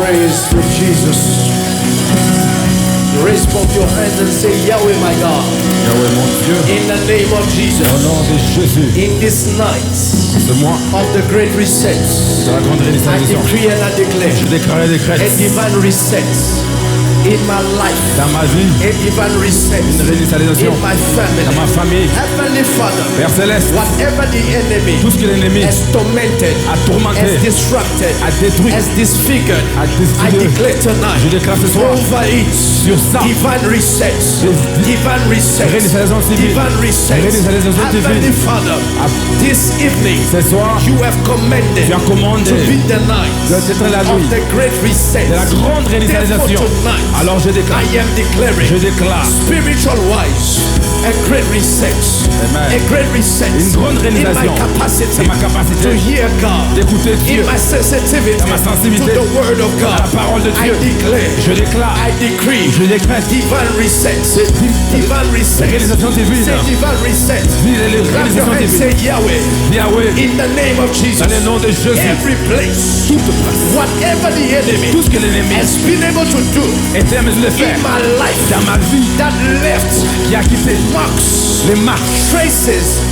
praise to Jesus. Raise both your hands and say, Yahweh my God. Yahweh mon Dieu. In the name of Jesus. Au nom de Jésus. In this night Ce mois of the great reset, de la grande I réalisation, decree and I declare je déclare et décrète a divine reset in my life, dans ma vie a divine reset une réalisation in my family. dans ma famille. Heavenly Father, Père Céleste, whatever the enemy tout ce que l'ennemi has tormented, a tourmenté, has disrupted, a détruit, has disfigured, a I défiguré, declare tonight je déclare ce soir over it sur ça, divine reset, divine reset, réalisation civile, divine reset. réalisation Heavenly divine. Father, this evening Ce soir, you have commanded tu as commandé to be the night d'être la of nuit the great reset. de la grande réalisation. Therefore tonight, Alors je déclare, I am declaring je déclare spiritual wise a great reset. Amen. A great reset Une grande in réalisation my capacity de ma capacité to hear God, d'écouter Dieu, in my sensitivity dans ma sensibilité to the word of à la God. parole de I Dieu. declare, Je déclare, I decree je décrète divine reset, divine reset, réalisation divine. say divine reset. Dis les Clap your réalisations hands, divines. say Yahweh, Yahweh, in the name of Jesus. dans le nom de Jésus, Every place, whatever the enemy tout ce que l'ennemi has been able to do était à mesure de faire in my life dans ma vie, that left qui a quitté marks, les marques, traces,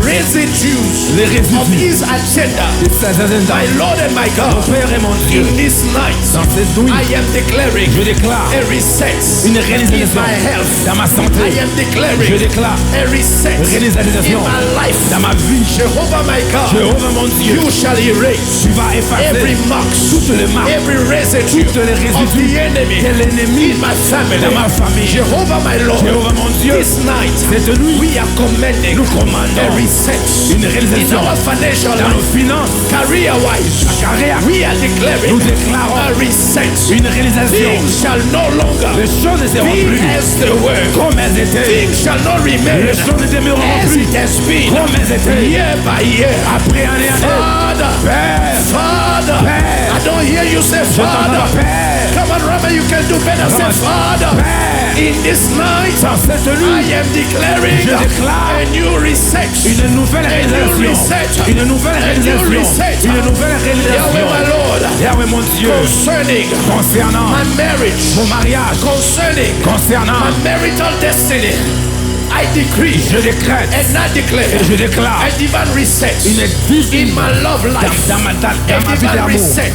residues les résidus of his agenda, de ses agendas. my Lord and my Mon God, Père et mon Dieu, in this night, dans cette nuit, I am declaring je déclare a reset une in réalisation my health. dans ma I santé. am Je declaring déclare a reset réalisation in my life. dans ma vie. Jehovah my God, Jéhovah mon Dieu, you shall erase tu vas every effacer marks, toutes les marques, every residue toutes les of résidus the enemy de l'ennemi in my family. dans ma famille. Jehovah my Lord, Jéhovah mon Dieu, this night cette nuit, we are commanding nous commandons a reset une in réalisation our financial dans nos life, finances, career-wise. carrière. We are declaring Nous déclarons a reset. une réalisation. Things shall no longer Les choses ne seront be plus as they were. comme elles étaient. Things shall not remain Les choses ne demeureront as plus it has been comme elles étaient. year by year. Après année, Father, Père, Father, Père. I don't hear you say je t'entends, Father. Père, Come on, Rama, you can do better. Say Rama. Father. Père, In this night, dans cette I nuit, am declaring je déclare a new reset. une nouvelle réalisation, une nouvelle réalisation, une nouvelle Yahweh, my réalisation. Lord, Yahweh mon Dieu, concerning concernant my marriage, mon mariage, concerning concernant, my marital destiny, I decree je décrète and I declare et je déclare a divine reset une in my love life, dans ma a vie divine d'amour, reset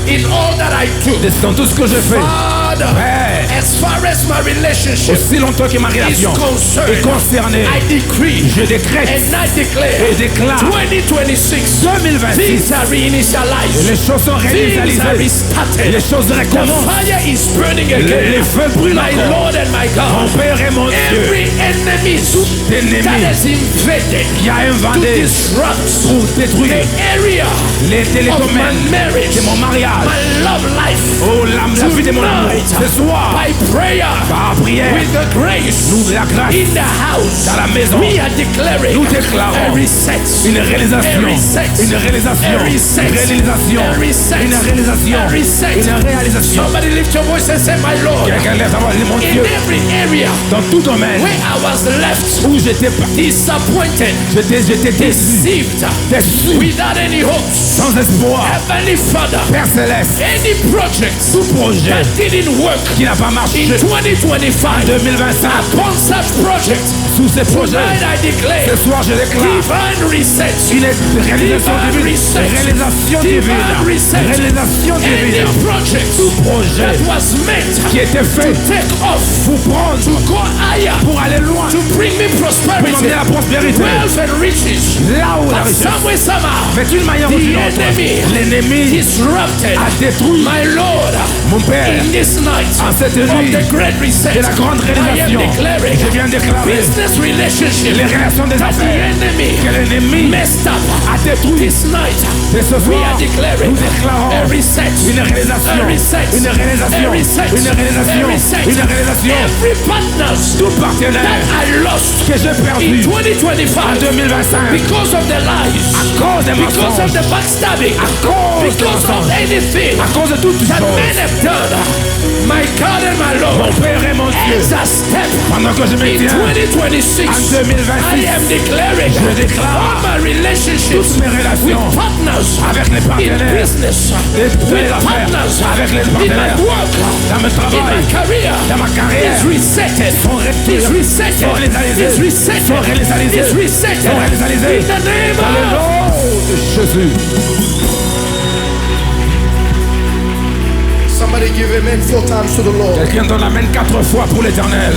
in all that I do. dans tout ce que je fais. Father, Père, as far as my relationship aussi longtemps que ma is relation est concerned, concernée, I decree je décrète and I et declare déclare 2026 2026, things are reinitialized, les choses sont things are réinitialisées, restarted, les choses the recommencent, fire is burning les again. feux brûlent My encore. Lord and my Mon God, Père et mon Dieu, every enemy that ennemi has invaded qui a to inventé disrupt pour détruire the area les of my télécommandes marriage, de mon mariage. my love life, Oh, la vie de mon amour, ce soir, by prayer, par prière, with the grace nous la grâce in the house, dans la maison, we are declaring nous déclarons a reset, une réalisation, a reset, une réalisation, a reset, une réalisation, a reset, une réalisation, a reset. une réalisation. Somebody lift your voice and say, my Lord, Quelqu'un lève sa voix, dit, mon in Dieu, every area dans tout domaine where I was left où j'étais pas, disappointed, j'étais déçu, deceived, without any hopes, sans espoir. Heavenly Father, Père Céleste, any project tout projet that didn't work qui n'a pas marché in 2025, 2025, upon such project, sous ces projets, tonight I declare ce soir je déclare divine reset, une réalisation divine, réalisation divine, réalisation any divine, project tout projet that was meant qui était fait to take off, pour prendre, to go higher, pour aller loin, to bring me pour m'emmener prosperity, la prospérité, wealth and riches, là où la but richesse. some way somehow Mais d'une manière ou the d'une autre, enemy l'ennemi disrupted a détruit my Lord mon Père. in this night En cette of nuit the great reset. de la grande I am réalisation, declaring je viens déclarer business relationship les relations des that the affaires enemy que l'ennemi messed up a détruit. this night. Et ce We soir, are declaring nous déclarons a reset, une réalisation, a reset, une réalisation, a reset, une réalisation, a reset. une réalisation. Every partners Tout partenaire that I lost que j'ai in perdu 2025 en 2025 because of the lies, à cause des because of mensonges, the backstabbing, à cause des because of mensonges, anything à cause de toutes that choses men have done my God and my Mon Lord, Père et mon Dieu, as I step pendant que je me in tiens 2026, en 2026, I am declaring je déclare all my relationships toutes mes with relations partners avec les in partenaires, business, les with affaires, partners avec les in my partenaires, work, dans mon in travail, my career, dans ma carrière, is resetted, sont is resetted, sont réalisés, is resetted, sont réalisés, is resetted, sont réalisés, in the name dans le of nom de Jésus. somebody give amen 4 times to the Lord. Quelqu'un donne l'amène 4 fois pour l'Éternel.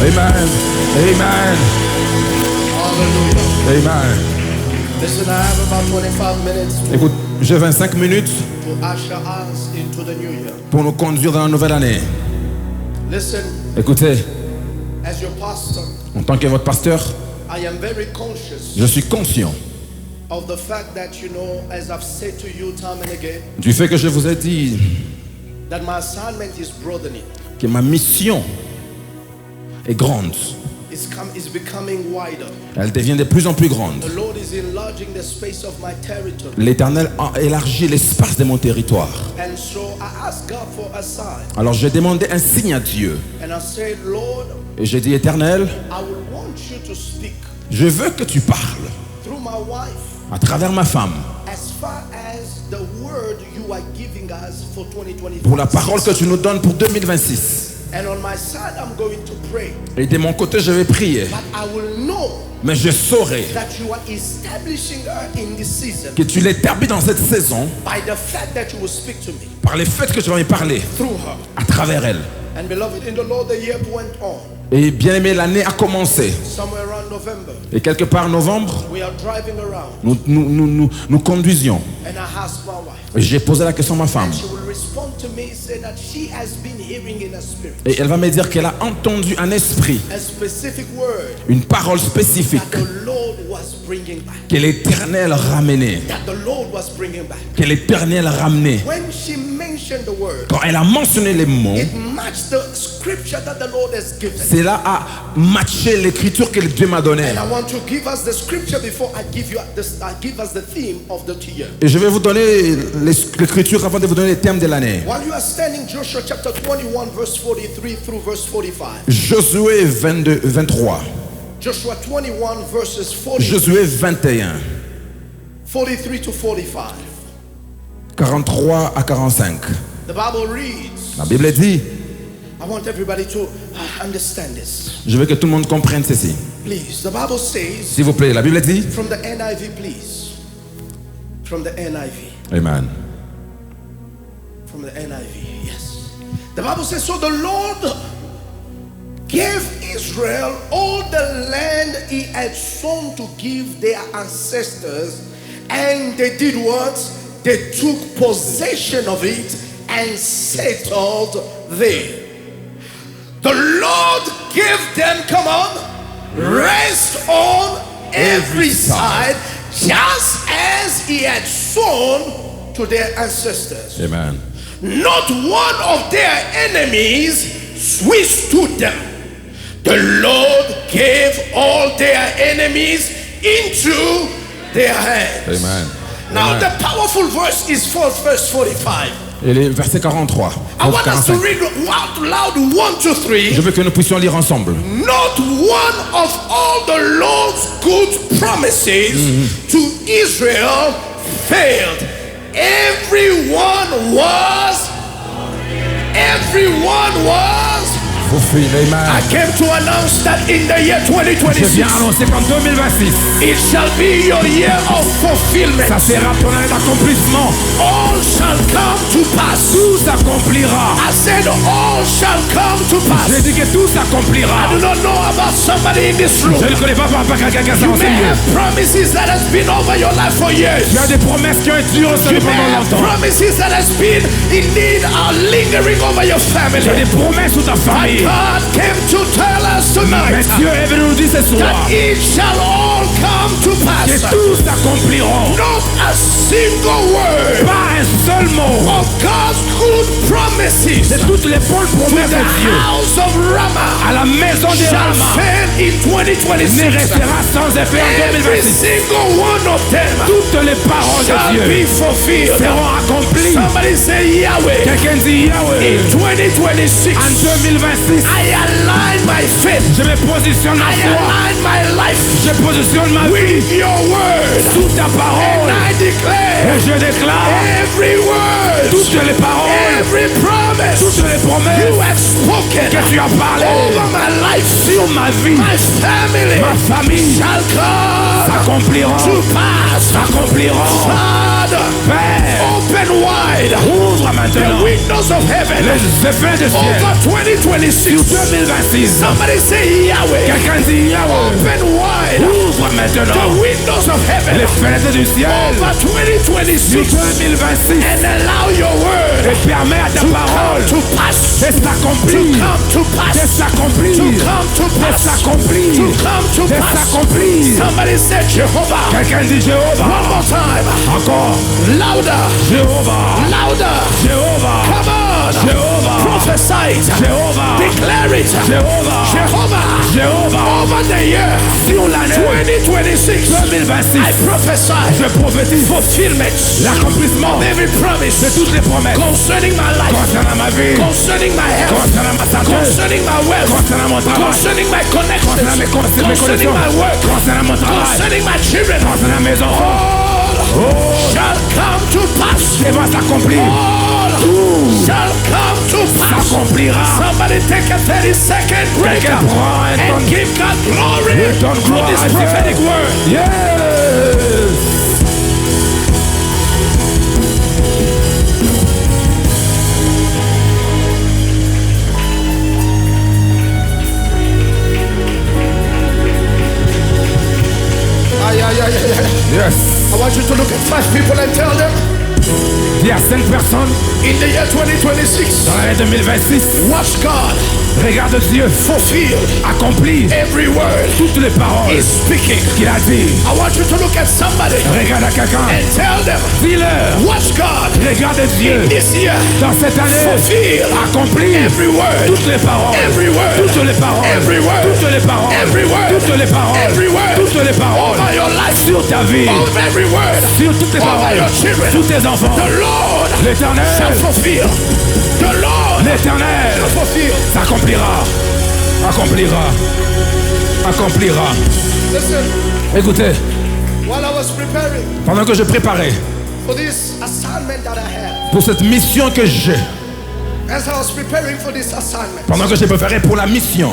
Amen. Amen. Hallelujah. Amen. Listen, I have about 25 minutes Écoute, j'ai 25 minutes to usher us into the new year. pour nous conduire dans la nouvelle année. Listen, Écoutez, as your pastor, en tant que votre pasteur, I am very conscious je suis conscient of the fact that, you know, as I've said to you time and again, du fait que je vous ai dit that my assignment is broadening. que ma mission est grande. It's becoming wider. Elle devient de plus en plus grande. The Lord is enlarging the space of my territory. L'Éternel a élargi l'espace de mon territoire. And so I asked God for a sign. Alors j'ai demandé un signe à Dieu. And I said, Lord, Et j'ai dit, Éternel, I would want you to speak je veux que tu parles through my wife à travers ma femme as far as the word you are giving us for 2024. pour la parole que tu nous donnes pour 2026. And on my side, I'm going to pray. Et de mon côté, je vais prier. But I will know Mais je saurai that you are establishing her in this season que tu l'établis dans cette saison by the fact that you will speak to me par le fait que tu vas me parler through her. à travers elle. And beloved in the Lord, the year went on. Et bien aimé, l'année a commencé. Somewhere around November, Et quelque part en novembre, we are driving around. nous conduisions. And I asked my wife. Et j'ai posé la question à ma femme. She will respond to me, say that she has been hearing in her spirit Et elle va me dire qu'elle a entendu un esprit, a specific word une parole spécifique that the Lord was bringing back. que l'Éternel ramenait. That the Lord was bringing back. Que l'Éternel ramenait. When she mentioned the word, Quand elle a mentionné les mots, it matched the scripture that the Lord has given. cela a matché l'écriture que Dieu m'a donnée. And I want to give us the scripture before I give you this. I give us the theme of the year. Et je vais vous donner l'écriture avant de vous donner les thèmes de l'année. While you are standing, Joshua chapter 21, verse 43 through verse 45. Josué 23. Joshua 21, verses 40, Josué 21. 43 to 45. 43 à 45. The Bible reads, La Bible dit, I want everybody to understand this. je veux que tout le monde comprenne ceci. Please. The Bible says, S'il vous plaît, la Bible dit, from the NIV, please. From the NIV. Amen. From the NIV, yes. The Bible says, so the Lord gave Israel all the land he had sworn to give their ancestors, and they did what? They took possession of it and settled there. The Lord gave them, come on, rest on every side, just as he had sworn to their ancestors. Amen. Not one of their enemies withstood them. The Lord gave all their enemies into their hands. Amen. Now Amen. the powerful verse is verse 45. Et le verset 43. I want us to 45. read out loud 1, 2, 3. Je veux que nous puissions lire ensemble. Not one of all the Lord's good promises to Israel failed. Everyone was Fulfill. I Amen. came to announce that in the year Je 2026, viens annoncer qu'en 2026, it shall be your year of fulfillment. ça sera ton année d'accomplissement. All shall come to pass. Tout s'accomplira. I said all shall come to pass. J'ai dit que tout I s'accomplira. do not know about somebody in this room. Je ne connais pas quelqu'un qui a ça You en may Seigneur. have promises that has been over your life for years. Tu as des promesses qui ont été durées You may pendant have longtemps. promises that has been indeed are lingering over your Tu as family. des promesses sur ta But famille. God came to tell us Mais tonight Dieu est venu nous dire ce soir that it shall all come to que pass. tous s'accompliront. Not a single word Pas un seul mot of God's good promises de toutes les bonnes to promesses the de Dieu house of Ramah à la maison de shall Rama fail in ne 2026. restera sans effet en Every 2026. single one of them Toutes les paroles de shall be Dieu fulfilled. seront accomplies. Somebody say Yahweh. Quelqu'un dit Yahweh. In 2026, En 2026, I align my faith. je me positionne ma I foi. align my life Je positionne ma vie with your word. sous ta parole. And I declare Et je déclare every word, toutes les paroles, every promise toutes les you promesses have spoken que tu as parlé over my life, sur ma vie, my family ma famille shall come s'accompliront. to pass. S'accompliront. Father, Père, open wide ouvre the maintenant windows of heaven les effets de ciel over 2026. sur 2026. Somebody say Yahweh. Quelqu'un dit Yahweh. Open wide Ouvre the maintenant windows of heaven les fenêtres du ciel over sur 2026 2026 and allow your word et permet à ta to parole come to pass. de s'accomplir, Come to de pass. s'accomplir, To come to de pass. s'accomplir, To come to de pass. s'accomplir. Somebody said Jehovah. Quelqu'un dit One Jéhovah. more time. Encore. Louder. Jéhovah. Louder. Jéhovah. Come on. Jéhovah. Prophesy it. Jéhovah. Declare it. Jéhovah. Jehovah. Jéhovah. Over the year Sur l'année 2026. 2026, I prophesy je prophétise fulfillment l'accomplissement of every promise de toutes les promesses concerning my life, concernant ma vie, concerning my health, concernant ma santé, concerning my wealth, concernant mon travail, concerning my connections, concernant mes concerning connexions, my work, concernant mon travail, concerning my children. concernant mes enfants. All shall come to pass. Et va s'accomplir. All shall come to pass. S'accomplira. Somebody take a 30-second break Quelqu'un prend un and temps. give God glory Et donne for gloire this à Dieu. prophetic word. Yes. Aye, aye, aye, aye, aye. Yes. I want you to look at 5 people and tell them Il y a 5 personnes in the year 2026, dans l'année 2026. watch God Regarde Dieu fulfill accomplir every word toutes les paroles He's speaking. qu'il a dit. I want you to look at somebody Regarde à quelqu'un. and tell them, Dis-leur. watch God Regarde Dieu this year dans cette année fulfill accomplir every word, toutes les paroles. every word, Toutes les paroles. every word, Toutes les paroles. every word, Toutes les paroles. every word, Toutes les paroles. over your life, Sur ta vie. over every word, Sur toutes les over paroles. your children. Tous tes enfants. The Lord shall L'éternel. fulfill. The Lord shall L'éternel fulfill. s'accomplira. Accomplira. Accomplira. Listen, Écoutez, while I was preparing pendant que je préparais for this assignment that I have, pour cette mission que j'ai, as I was preparing for this assignment, pendant que j'ai préparé pour la mission,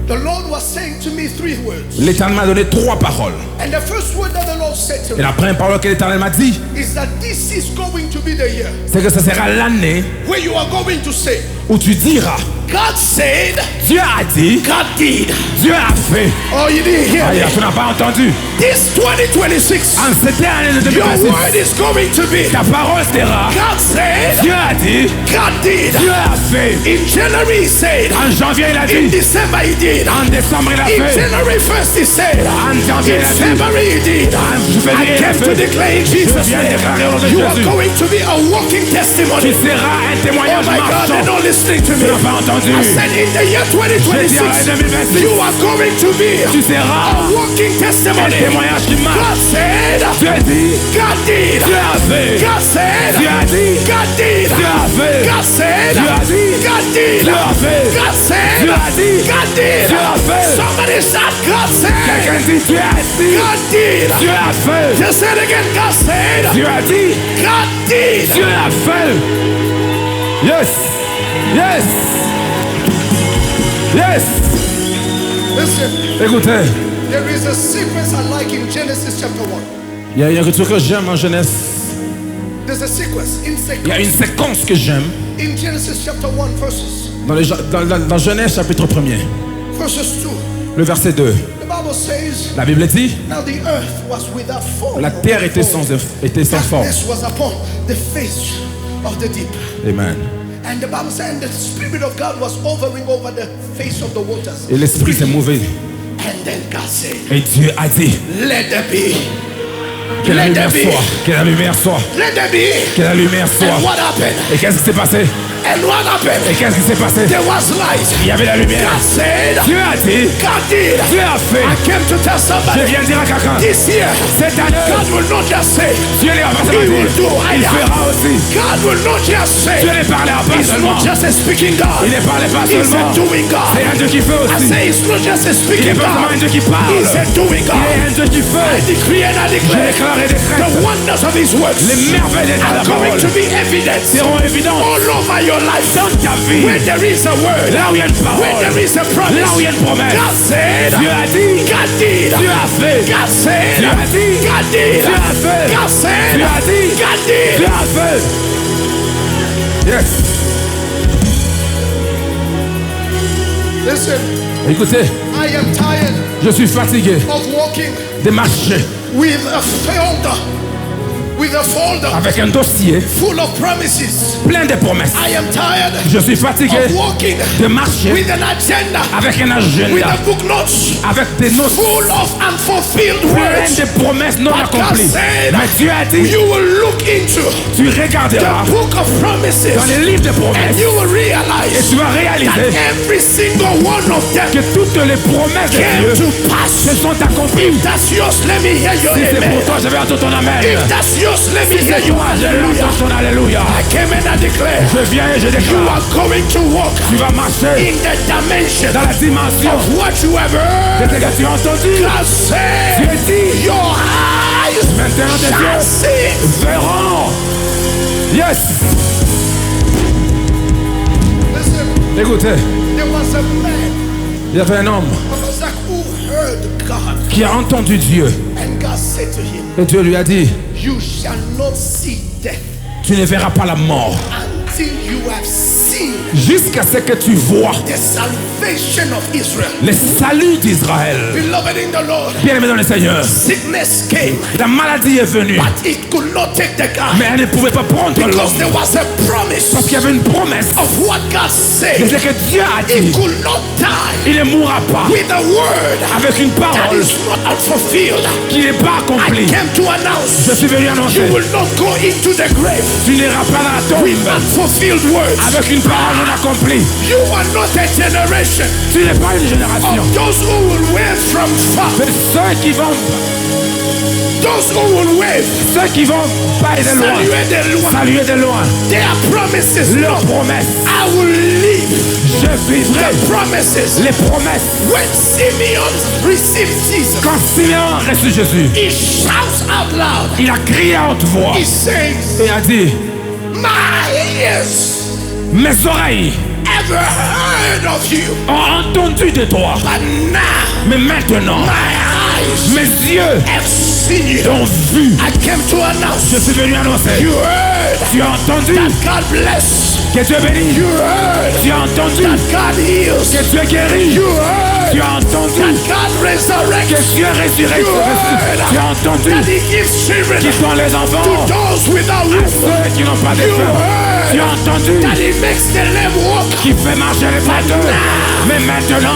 the Lord was saying to me 3 words. l'Éternel m'a donné 3 paroles. And the first word that the Lord said to Et me la première parole que l'Éternel m'a dit, is that this is going to be the year c'est que ce sera l'année where you are going to say, où tu diras, God said, Dieu a dit, God did. Dieu a fait. Oh, you didn't hear Aïe, me. tu n'as pas entendu. This 2026, En cette année de your 2026, word is going to be, ta parole sera, God said, Dieu a dit, God did. Dieu a fait. In January he said, En janvier, il a in dit. December he did, En décembre, il a in fait. January 1st he said, En janvier, in il a dit. February he did. Je vais I dire, came to declare in Jesus' Je viens name, déclarer au nom de you are Jésus. going to be a walking Tu testimony. seras un Oh témoignage my God, they're marchand. not listening to Tu me. n'as pas entendu. I said in the year 2026, Je dis en 2026, you are going to be Tu seras a walking un testimony. témoignage qui marche. God said, Dieu a dit, God did. Dieu a fait. God said, Dieu a dit, God did. Dieu a fait. God said, Dieu a dit, God did. Dieu a fait. God said, Dieu a dit, God did. Dieu a fait. Somebody said, God said, Quelqu'un dit, Dieu a dit, God did. Dieu a fait. Just say it again. God said, Dieu a dit, God did. Dieu a fait. Yes. Yes. Yes. Listen, Écoutez, there is a sequence I like in Genesis chapter 1. il y a une truc que j'aime en Genèse. There's a sequence in Il y a une sequence séquence que j'aime in Genesis chapter 1 verses dans Genèse chapitre 1er, 2. le verset 2. The Bible says, La Bible dit, now the earth was without form. la terre était sans forme. Darkness was upon the face of the deep. Amen. And the Bible said, and the Spirit of God was hovering over the face of the waters. Et l'esprit s'est mouvé. And then God said, Et Dieu a dit let there be. que la Let there lumière be. soit. Que la lumière soit. Let there be. Que la lumière soit. And what happened? Et qu'est-ce qui s'est passé? And what happened? Et qu'est-ce qui s'est passé? There was light. Il y avait la lumière. God said, Dieu a dit, God did. Dieu a fait. I came to tell Je somebody viens de dire à quelqu'un, this year, cette année, God will not just say, Dieu n'est pas He seulement will dit, do. il fera aussi. God will not just say, Dieu n'est parlé à pas He's seulement. not just a speaking God. Il n'est parlé pas He's a seulement. doing God. C'est un Dieu qui fait I aussi. say it's not just a Il speaking n'est pas seulement un God. Dieu qui parle. He's a doing Il est God. un Dieu qui I fait. decree and I Je declare déclare et the décrète. wonders of His works Les merveilles de are la going parole to be evident seront évidentes all over your life. dans ta vie. Where there is a word, Là où il y a une where parole, there is a promise, là où il y a une promesse, God said, Dieu a dit, God did, Dieu a fait, God said, Dieu a dit, God did, Dieu a fait, God said, Dieu a dit, God did. Dieu a fait. Yes. Listen, Écoutez, I am tired je suis fatigué of walking de marcher with a folder, with a folder avec un dossier full of promises. plein de promesses. I am tired Je suis fatigué of walking de marcher with an agenda, avec un with agenda, a book notes avec des notes full of unfulfilled plein words. de promesses non But God accomplies. said, Mais Dieu a dit, you will look into tu regarderas the book of promises dans les livres de and promesses you will et realize tu vas that réaliser every single one of them que toutes les promesses de came Dieu to pass. se sont accomplies. That's yours, let me hear your Si c'est pour amen. toi, je vais entendre ton amen. If that's yours, let me Si hear c'est your toi, je vais hallelujah. entendre ton alléluia. I came and I declare, Je viens et je you déclare, are going to walk tu vas marcher in the dimension dans la dimension of what you have de heard. ce que tu as entendu. God said, Dieu dit, your eyes maintenant tes shall yeux see. verront. Yes. Listen, Écoutez, there was a man, il y avait un homme Isaac, who heard God, qui a entendu Dieu. and God said to him, Et Dieu lui a dit, you shall not see death tu ne verras pas la mort until you have seen jusqu'à ce que tu vois the salvation of Israel. le salut d'Israël. Beloved in the Lord, Bien-aimé dans le Seigneur, sickness came, la maladie est venue, but it could not take the guy mais elle ne pouvait pas prendre because l'homme. there was a promise Parce qu'il y avait une promesse of what God de said. ce que Dieu a He dit. could not die Il ne mourra pas with a word avec une that parole is not unfulfilled. qui n'est pas I accomplie. came to announce Je suis venu annoncer, you will not go into the grave tu n'iras pas dans la with tombe unfulfilled words. avec une parole non accomplie. You are not a generation Tu n'es pas une génération of those who will wave from far, de ceux qui vont bailler de loin, saluer de loin. saluer de loin. Their promises, Leurs no, promesses, I will live je vivrai. the promises. Les promesses. When Simeon received Jesus, Quand Simeon a reçu Jésus, he shouts out loud. il a crié à haute voix He says, et a dit, my ears mes oreilles ever heard of you, ont entendu de toi, but now mais maintenant, my eyes mes yeux have seen you. ont vu. I came to announce, Je suis venu annoncer. you heard Tu as entendu that God bless. que Dieu bénit. You heard Tu as entendu that God heals. que Dieu guérit. You heard Tu as entendu that God resurrects. que Dieu résurrecte. You heard Tu as entendu that He gives children qui sont les to enfants those without à womb. ceux qui n'ont pas de You feu. Tu as heard entendu that He makes the lame walk. qui fait marcher les boiteux. Mais maintenant,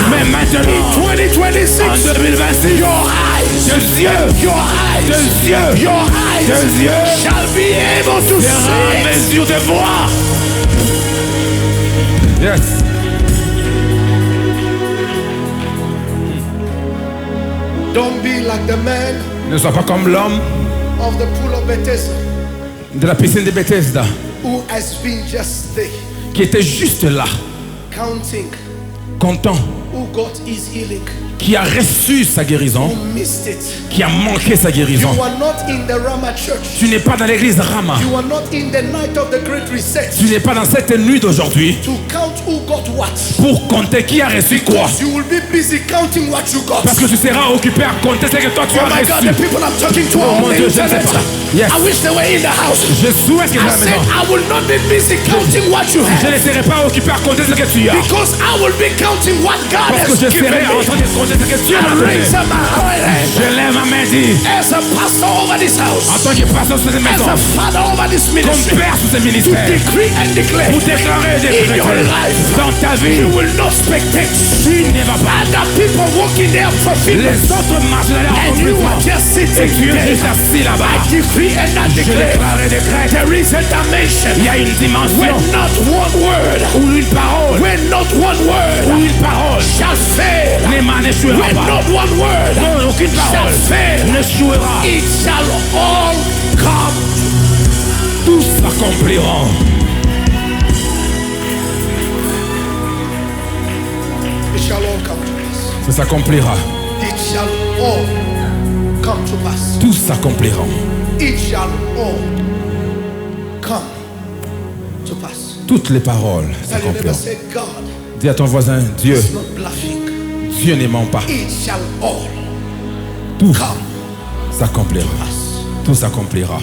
mais In maintenant, 2026, en 2026, your eyes, tes yeux, your eyes, tes yeux, your eyes tes yeux shall be able to verront see. mes yeux de voir. Yes. Don't be like the man Ne sois pas comme l'homme of the pool of Bethesda de la piscine de Bethesda who has been just there, qui était juste là, counting content, who got his healing, qui a reçu sa guérison, who missed it. qui a manqué sa guérison. You are not in the Rama church. Tu n'es pas dans l'église Rama. You are not in the night of the great reset Tu n'es pas dans cette nuit d'aujourd'hui to count who got what. pour compter qui a reçu quoi. Because you will be busy counting what you got. Parce que tu seras occupé à compter ce que toi tu Oh as my God, the reçu. people I'm talking to Oh are on mon the Dieu, je ne sais internet. pas. Yes. I wish they were in the house. Je souhaite que I à la said maison. I will not be busy counting what you Je have. ne serai pas occupé à compter ce que tu as. Because I will be counting what God Parce que je serai en train de poser cette question. Je lève ma main et dis, as a pastor over this house, en tant que pasteur sur cette as maison, a father over this comme ministry, père sur ce to ministère, decree and declare pour déclarer et in your décréter life, dans ta vie, you will not spectate. tu ne vas pas. Other people walking there for Les autres marchent dans leur and you are accomplissement. just Et sitting tu es there. juste assis là-bas. I decree and I Je declare déclare et décrète. there is a dimension Il y a une dimension where not one word, où une parole, where not one où word une parole shall fail, n'échouera where pas. not one word Non, aucune shall parole fail. n'échouera. It shall all come. Tous s'accompliront. It shall all come to pass. Ça s'accomplira. It shall all come to pass. Tous s'accompliront. It shall all come to pass. Toutes les paroles Tell your neighbor, s'accompliront. say, God Dis à ton voisin, Dieu, is not bluffing. Dieu ne ment pas. It shall all Tout come s'accomplira. to pass. Tout s'accomplira.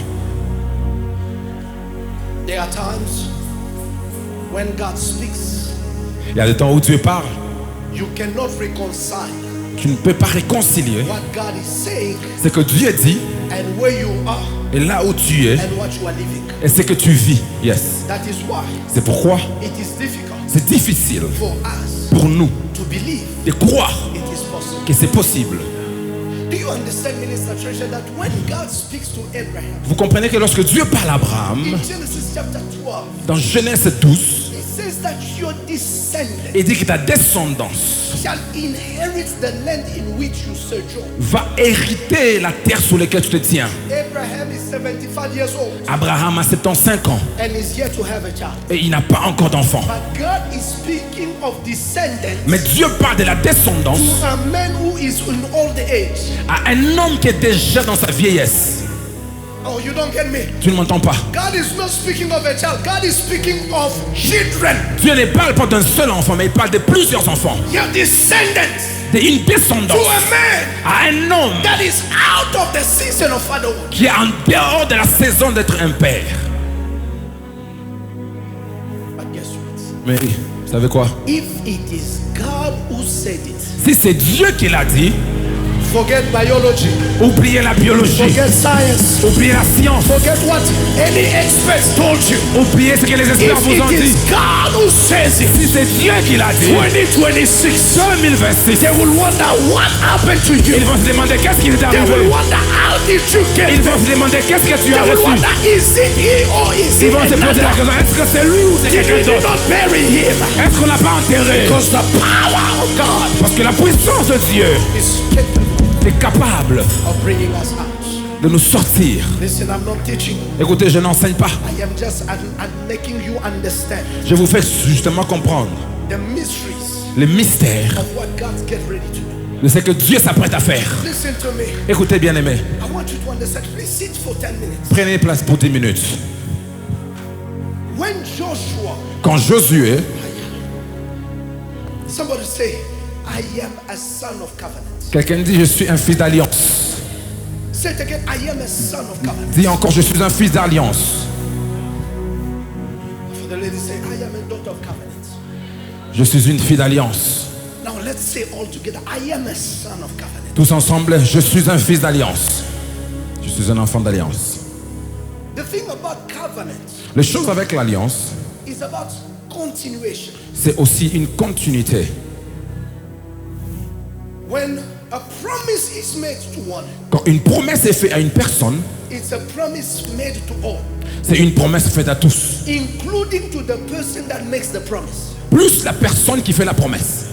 There are times when God speaks, Il y a des temps où Dieu parle. you cannot reconcile Tu ne peux pas réconcilier what God is saying ce que Dieu dit and where you are et là où tu es and what you are living. et ce que tu vis. Yes. That is why C'est pourquoi it is difficult c'est difficile for us pour nous to believe de croire it is possible. que c'est possible. Do you understand, Minister Treasure, that when God speaks to Abraham Vous comprenez que lorsque Dieu parle à Abraham, in Genesis chapter 12, dans Genèse 12, he says that your descendant il dit que ta descendance shall inherit the land in which you sojourn. va hériter la terre sur laquelle tu te tiens. Abraham is 75 years old Abraham a 75 ans and is yet to have a child. et il n'a pas encore d'enfant. But God is speaking of descendants Mais Dieu parle de la descendance to a man who is in old age. à un homme qui est déjà dans sa vieillesse. Oh, you don't get me. Tu ne m'entends pas. God is not speaking of a child. God is speaking of children. Dieu ne parle pas d'un seul enfant, mais il parle de plusieurs enfants. Your descendants D'une to descendance a man à un homme that is out of the season of fatherhood. qui est en dehors de la saison d'être un père. But guess what? Mais vous savez quoi? If it is God who said it, Si c'est Dieu qui l'a dit, forget biology, oubliez la biologie, forget science, oubliez la science, forget what any experts told you. oubliez ce que les experts If vous ont it dit. is God who says it, Si c'est Dieu qui l'a dit, 2026, 2026, they will wonder what happened to you. ils vont se demander qu'est-ce qui est They will arrivé. wonder how did you get Ils there. vont se demander qu'est-ce que tu They as will reçu. wonder is it he or is Ils it vont se poser la another? question, est-ce que c'est lui ou c'est Did quelqu'un we d'autre? not bury him? Est-ce qu'on l'a pas enterré? Because the power of God Parce que la puissance de Dieu is capable est capable of bringing us out. de nous sortir. Listen, I'm not teaching. Écoutez, je n'enseigne pas. I am just I'm making you understand Je vous fais justement comprendre the mysteries les mystères of what God's get ready to do. de ce que Dieu s'apprête à faire. Listen to me. Écoutez, bien-aimés, I want you to understand. Please sit for 10 minutes. prenez place pour 10 minutes. When Joshua, Quand Josué, somebody say, I am a son of covenant. quelqu'un dit, je suis un fils d'alliance. Say it again. I am a son of covenant. Dis encore, je suis un fils d'alliance. For the lady say, I am a daughter of covenant. Je suis une fille d'alliance. Now let's say all together, I am a son of covenant. Tous ensemble, je suis un fils d'alliance. Je suis un enfant d'alliance. The thing about covenant Les choses avec l'alliance, is about continuation. c'est aussi une continuité. When a promise is made to one, Quand une promesse est faite à une personne, it's a promise made to all, c'est une promesse faite à tous. including to the person that makes the promise. Plus la personne qui fait la promesse.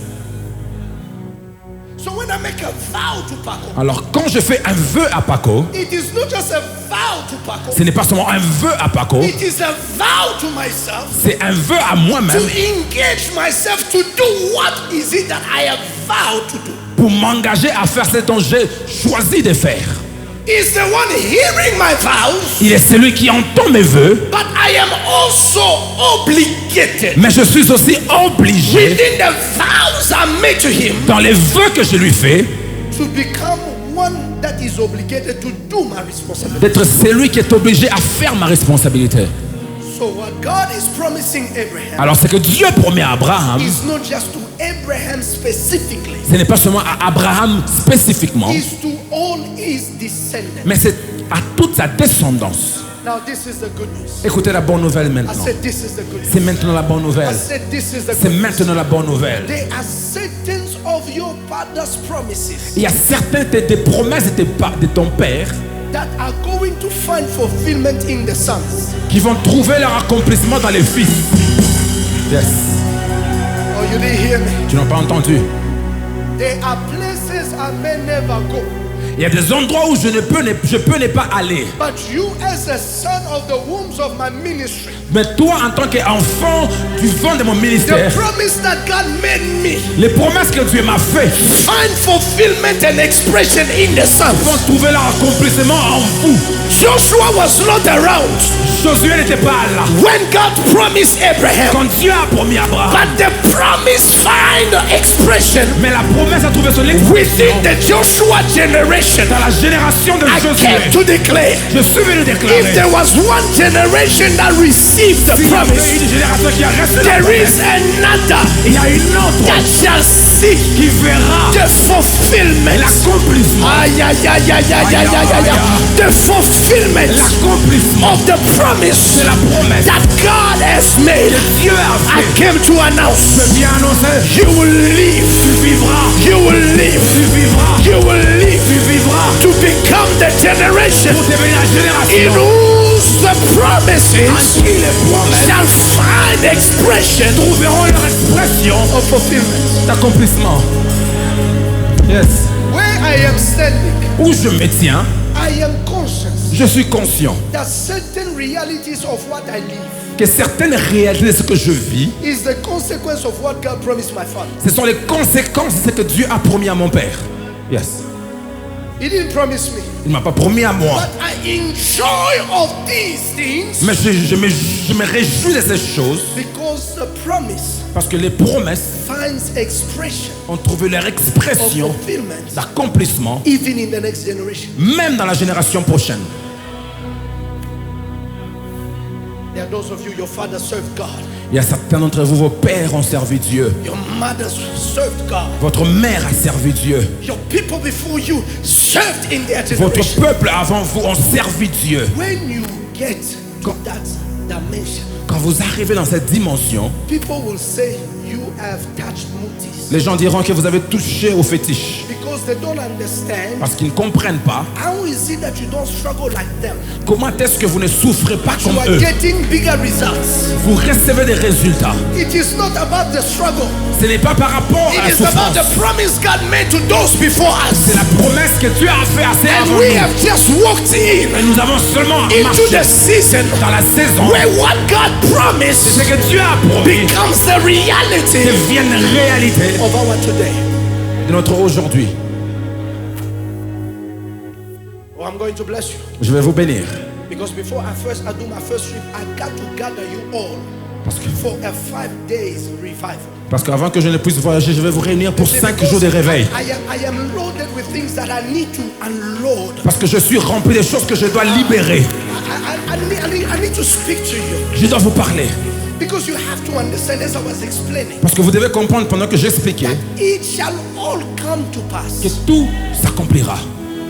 So when I make a vow to Paco, Alors quand je fais un vœu à Paco, it is not just a vow to Paco, ce n'est pas seulement un vœu à Paco, it is a vow to myself c'est un vœu à to moi-même engage myself to do what is it that I have vowed to do. pour m'engager à faire ce dont j'ai choisi de faire. Is the one hearing my vows, Il est celui qui entend mes vœux, but I am also obligated mais je suis aussi obligé, within the vows I made to him dans les vœux que je lui fais, to become one that is obligated to do my responsibility. d'être celui qui est obligé à faire ma responsabilité. So what God is promising Abraham Alors c'est que Dieu promet à Abraham, is not just to Abraham specifically, ce n'est pas seulement à Abraham spécifiquement, is to all his descendants. mais c'est à toute sa descendance. Now this is the good news. Écoutez la bonne nouvelle I maintenant. said this is the good C'est news. maintenant la bonne I nouvelle. said this is the C'est good news. maintenant la bonne nouvelle. There are certain of your father's promises Il y a certaines des promesses de ton père that are going to find fulfillment in the sons. qui vont trouver leur accomplissement dans les fils. Yes. Oh, you didn't hear me. Tu n'as pas entendu? There are places I may never go. Il y a des endroits où je peux ne pas aller. But you as a son of the wombs of my ministry, Mais toi, en tant qu'enfant du vent de mon the ministère, promise that God made me les promesses que Dieu m'a faites find fulfillment and expression in the vont sons. trouver leur accomplissement en vous. Joshua was not around Josué n'était pas là when God promised Abraham, quand Dieu a promis à Abraham. but the promise find expression Mais la promesse a trouvé son within expression the Joshua generation. dans la génération de I came Josué. to declare, Je suis venu if déclarer. there was one generation that received the S'il y avait promise, une génération qui a reçu la there promesse, is another il y a une autre that shall see qui verra the fulfillment. l'accomplissement. Ay, ay, ay, ay, ay, ay, ay, ay, ay. The fulfillment L'accomplissement of the promise de la promesse that God has made. Dieu a I fait. came to announce, Je viens annoncer, you will live, tu vivras, you will live, tu vivras, you will live tu vivras to become the generation pour devenir la in génération whose the à promises qui les promesses shall find expression trouveront leur expression of fulfillment. d'accomplissement. Yes. Where I am standing, Où je me tiens, I am conscious je suis conscient that certain realities of what I live que certaines réalités de ce que je vis, is the consequence of what God promised my father. ce sont les conséquences de ce que Dieu a promis à mon père. Yes. He didn't promise me, Il ne m'a pas promis à moi. but I enjoy of these things Mais je me réjouis de ces choses because the promise parce que les promesses finds expression ont trouvé leur of expression fulfillment d'accomplissement even in the next generation. même dans la génération prochaine. There are those of you, your father served God, Il y a certains d'entre vous, vos pères ont servi Dieu. your mother served God, Votre mère a servi Dieu. your people before you served in their Votre generation. peuple avant vous ont servi Dieu. When you get to that dimension, Quand vous arrivez dans cette dimension, people will say you have touched mutis les gens diront que vous avez touché au fétiche because they don't understand parce qu'ils ne comprennent pas how is it that you don't struggle like them. comment est-ce que vous ne souffrez pas You comme are eux. getting bigger results. Vous recevez des résultats. It is not about the struggle. Ce n'est pas par rapport à la It is about souffrance. the promise God made to those before C'est us. la promesse que Dieu a fait assez And avant we nous. have just walked Et in nous avons seulement into the marché season dans la saison. where what God C'est promised ce que Dieu a promis becomes the reality devienne réalité of our today. de notre aujourd'hui. Oh, I'm going to bless you. Je vais vous bénir. Because before I do my first trip, I got to gather you all Parce que for a 5 days revival. Parce qu'avant que je ne puisse voyager, je vais vous réunir pour 5 jours de réveil. I am loaded with things that I need to unload. Parce que je suis rempli des choses que je dois libérer. I need to speak to you. Je dois vous parler. Because you have to understand, as I was explaining, Parce que vous devez comprendre pendant que j'expliquais it shall all come to que pass. tout s'accomplira.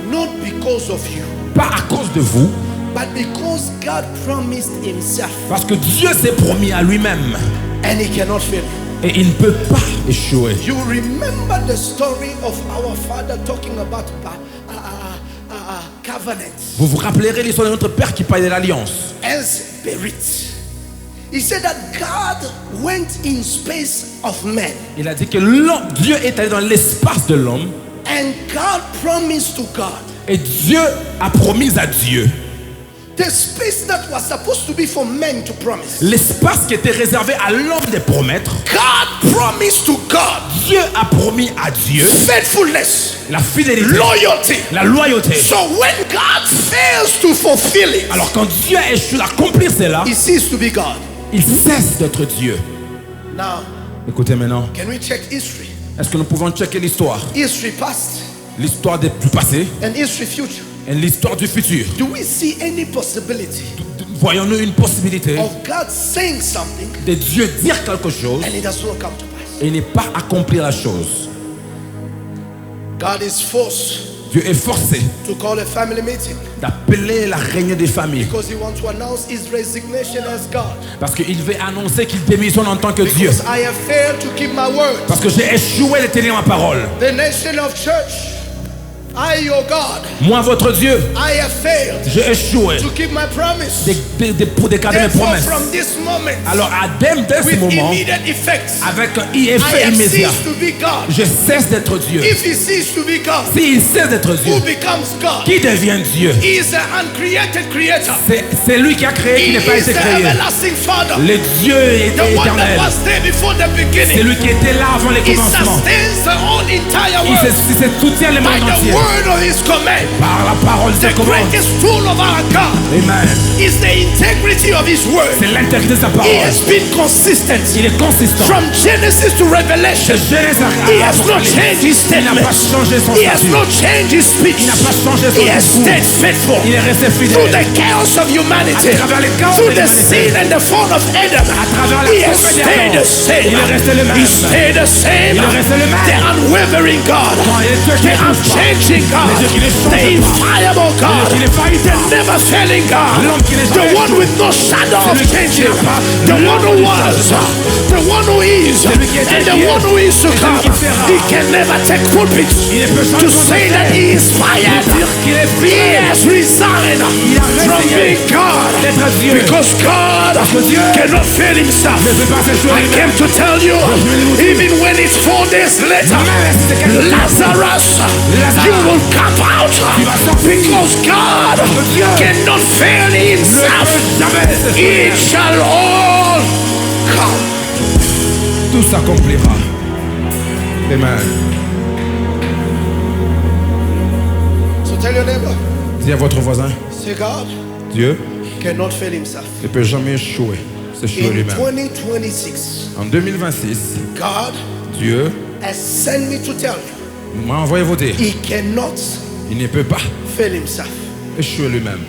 Not because of you, Pas à cause de vous, but because God promised himself. parce que Dieu s'est promis à lui-même. And he cannot fail. Et il ne peut pas échouer. You remember the story of our father talking about covenants Vous vous rappellerez l'histoire de notre Père qui parlait de l'alliance. and spirit. He said that God went in space of men Il a dit que Dieu est allé dans l'espace de l'homme and God promised to God et Dieu a promis à Dieu. the space that was supposed to be for men to promise. L'espace qui était réservé à l'homme de promettre, God promised to God Dieu a promis à Dieu faithfulness, la fidélité, loyalty. la loyauté. So when God fails to fulfill it, Alors quand Dieu a échoué d'accomplir cela, he ceases to be God. il cesse d'être Dieu. Now, Écoutez maintenant, can we check history? est-ce que nous pouvons checker l'histoire? History past L'histoire du passé and history future. et l'histoire du futur. Do we see any possibility Voyons-nous une possibilité of God saying something de Dieu dire quelque chose and it does not come to pass. et n'est pas accomplir la chose. God is forced Dieu est forcé to call a family meeting d'appeler la réunion des familles because he wants to announce his resignation as God. parce qu'il veut annoncer qu'il démissionne en tant que Dieu. Because I have failed to keep my word. Parce que j'ai échoué de tenir ma parole. The nation of church, I, your God, Moi, votre Dieu, I have failed j'ai échoué to keep my promise. pour déclarer mes Therefore, promesses. from this moment, Alors, dès ce with moment, immediate effects, avec un I effet have immédiat, ceased to be God. je cesse d'être Dieu. If he ceased to be God, S'il cesse d'être Dieu, who becomes God? qui devient Dieu? He is an uncreated creator. C'est lui qui a créé, qui He n'a pas is été the créé. everlasting Father, Le Dieu est the one that éternel. was there before the C'est beginning. lui qui était là avant les He commencements. sustains the whole entire Il world se soutient le by monde the entier word of his command. par la parole de The ses commandes. greatest tool of our God Amen. is the integrity of his word. C'est l'intégrité de sa He parole. has been consistent Il est consistant. from Genesis to De Revelation. Genèse He à has not Apocalypse. changed his Il n'a pas statements. changé son He has statut. not changed his speech. Il n'a pas changé son He has discours. stayed faithful Il est resté through fidèle. the chaos of humanity, À travers les chaos through de the l'humanité. sin and the fall of Adam. À travers la He has tombée stayed d'Adam. the same. Il est resté le même. He stayed the same. Il est resté le même. The unwavering God, il est Dieu qui the ne change pas. unchanging God, Le Dieu qui ne change the pas. infallible God, qui n'est pas the éternel. never failing God, L'homme qui n'est the jamais one with no shadow of Celui qui changing, n'a pas the l'ombre one who du was, changement. the one who is, Celui qui était and the hier. one who is to Et celui come. qui sera. He can never take pulpit Il ne peut to jamais say contester. that he is fired. Dire qu'il est He fier has resigned from resigné being God d'être Dieu. because God Parce que Dieu cannot fail himself. ne peut pas s'échouer I lui-même. came to tell you, even when it's 4 days later, Même si c'est quelque chose. Lazarus, you will come out vas sortir. because God Dieu cannot fail himself. Ne peut jamais s'échouer. It shall all come. Tout s'accomplira. Amen. So tell your neighbor, Dis à votre voisin, say God Dieu cannot fail himself. ne peut jamais échouer. S'échouer In lui-même. 2026, En 2026, God Dieu has sent me to tell you, m'a envoyé vous dire, he cannot il ne peut pas fail himself. échouer lui-même.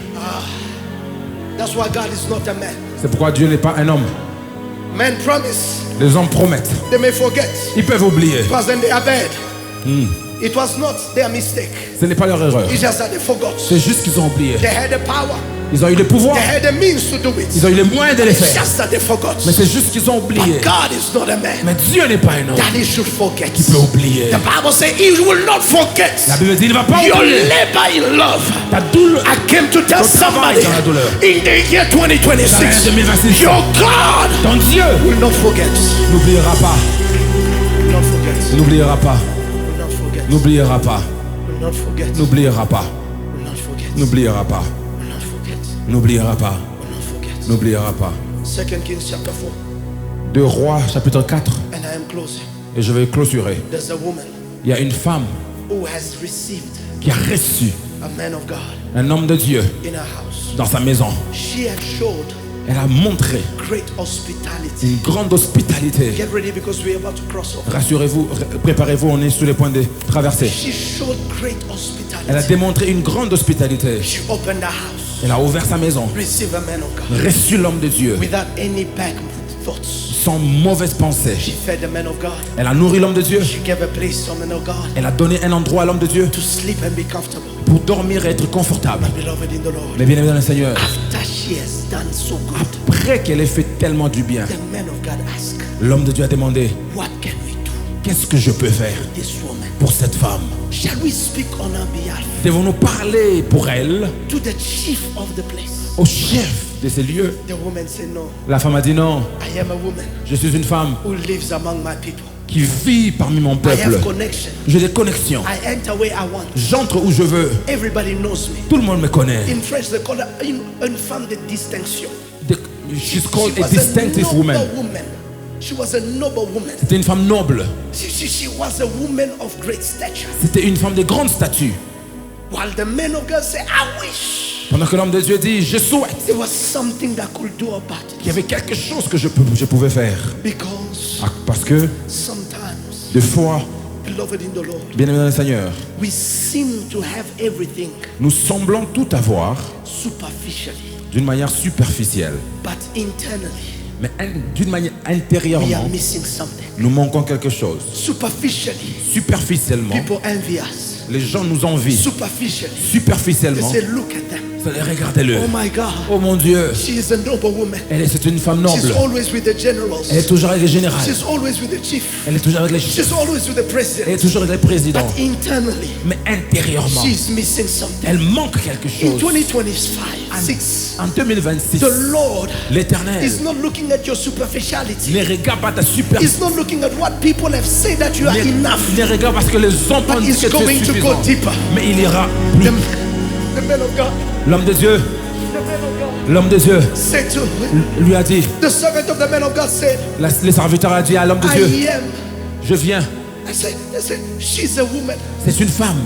That's why God is not a man. C'est pourquoi Dieu n'est pas un homme. Men promise, Les hommes promettent. they may forget, Ils peuvent oublier. but then they are bad. It was not their mistake. Ce n'est pas leur erreur. It's just that they forgot. C'est juste qu'ils ont oublié. They had the power, Ils ont eu le pouvoir. they had the means to do it. Ils ont eu les moyens de les It's faire. just that they forgot. Mais c'est juste qu'ils ont oublié. But God is not a man Mais Dieu n'est pas un homme that he should forget. qui peut oublier. The Bible says he will not forget La Bible dit, il ne va pas your oublier labor in love. ta douleur. I came to tell somebody dans la douleur. in the year 2026, Dans l'année 2026, your God ton Dieu will not forget. n'oubliera pas. Will not forget. N'oubliera pas. Will not forget. N'oubliera pas. Will not forget. N'oubliera pas. Will not forget. N'oubliera pas. Will not forget. N'oubliera pas. Will not forget. N'oubliera pas. 2 Kings chapter 4, 2 Rois chapitre 4. and I am closing. Et je vais clôturer. There's a woman Il y a une femme who has received qui a reçu a man of God un homme de Dieu in her house. dans sa maison. She had showed Elle a montré great hospitality. une grande hospitalité. Get ready because we're about to cross over. Rassurez-vous, préparez-vous, on est sur le point de traverser. She showed great Elle a hospitality. démontré une grande hospitalité. She opened the house, Elle a ouvert sa maison, received a man of God reçu l'homme de Dieu without any bad thoughts. sans mauvaise pensée. She fed the man of God. Elle a nourri l'homme de Dieu. She gave a place to the man of God Elle a donné un endroit à l'homme de Dieu to sleep and be comfortable. pour dormir et être confortable. Beloved in the Lord, Mais bien évidemment, le Seigneur, after she has done so good, après qu'elle ait fait tellement du bien, the man of God asked, l'homme de Dieu a demandé, what can we do qu'est-ce que je peux faire with this woman? pour cette femme? Shall we speak on her behalf Devons-nous parler pour elle to the chief of the place? au chef de ces lieux? The woman said, no, La femme a dit non, I am a woman je suis une femme who lives among my people. qui vit parmi mon I peuple. have connection. J'ai des connexions. I enter where I want. J'entre où je veux. Everybody knows me. Tout le monde me connaît. In French, they call her une femme de distinction. She's called She a was distinctive noble woman. woman. She was a noble woman. C'était une femme noble. She was a woman of great stature. C'était une femme de grande statue. While the man of God said, I wish Pendant que l'homme de Dieu dit, je souhaite there was something that could do about qu'il y it. avait quelque chose que je pouvais faire. Because Parce que, sometimes, des fois, beloved in the Lord, bien aimé dans le Seigneur, we seem to have everything nous semblons tout avoir superficially. d'une manière superficielle. But internally, Mais d'une manière we are intérieurement, missing something. nous manquons quelque chose. Superficially, Superficiellement, people envy us. les gens nous envient. Superficially, they Superficiellement, say, look at them. regardez-le. Oh my God, Oh mon Dieu, she is a noble woman. c'est une femme She's noble. always with the generals. Elle est toujours avec les généraux. She's always with the chief. Elle est toujours avec les chefs. She's always with the Elle est president. toujours avec les présidents. But internally, Mais intérieurement, she's missing something. elle manque quelque In chose. 2025, En 2026, the Lord l'Éternel is not looking at your superficiality. ne regarde pas ta superficialité. He's not looking at what people have said that you are enough. Ne regarde parce que les hommes But pensent he's que tu going es to go suffisant. deeper. Mais il ira The, plus. the man of God, L'homme de Dieu, the man of God l'homme de Dieu said to him, lui a dit, the servant of the man of God said, le serviteur a dit à l'homme de Dieu, I am. je viens. I said, she's a woman C'est une femme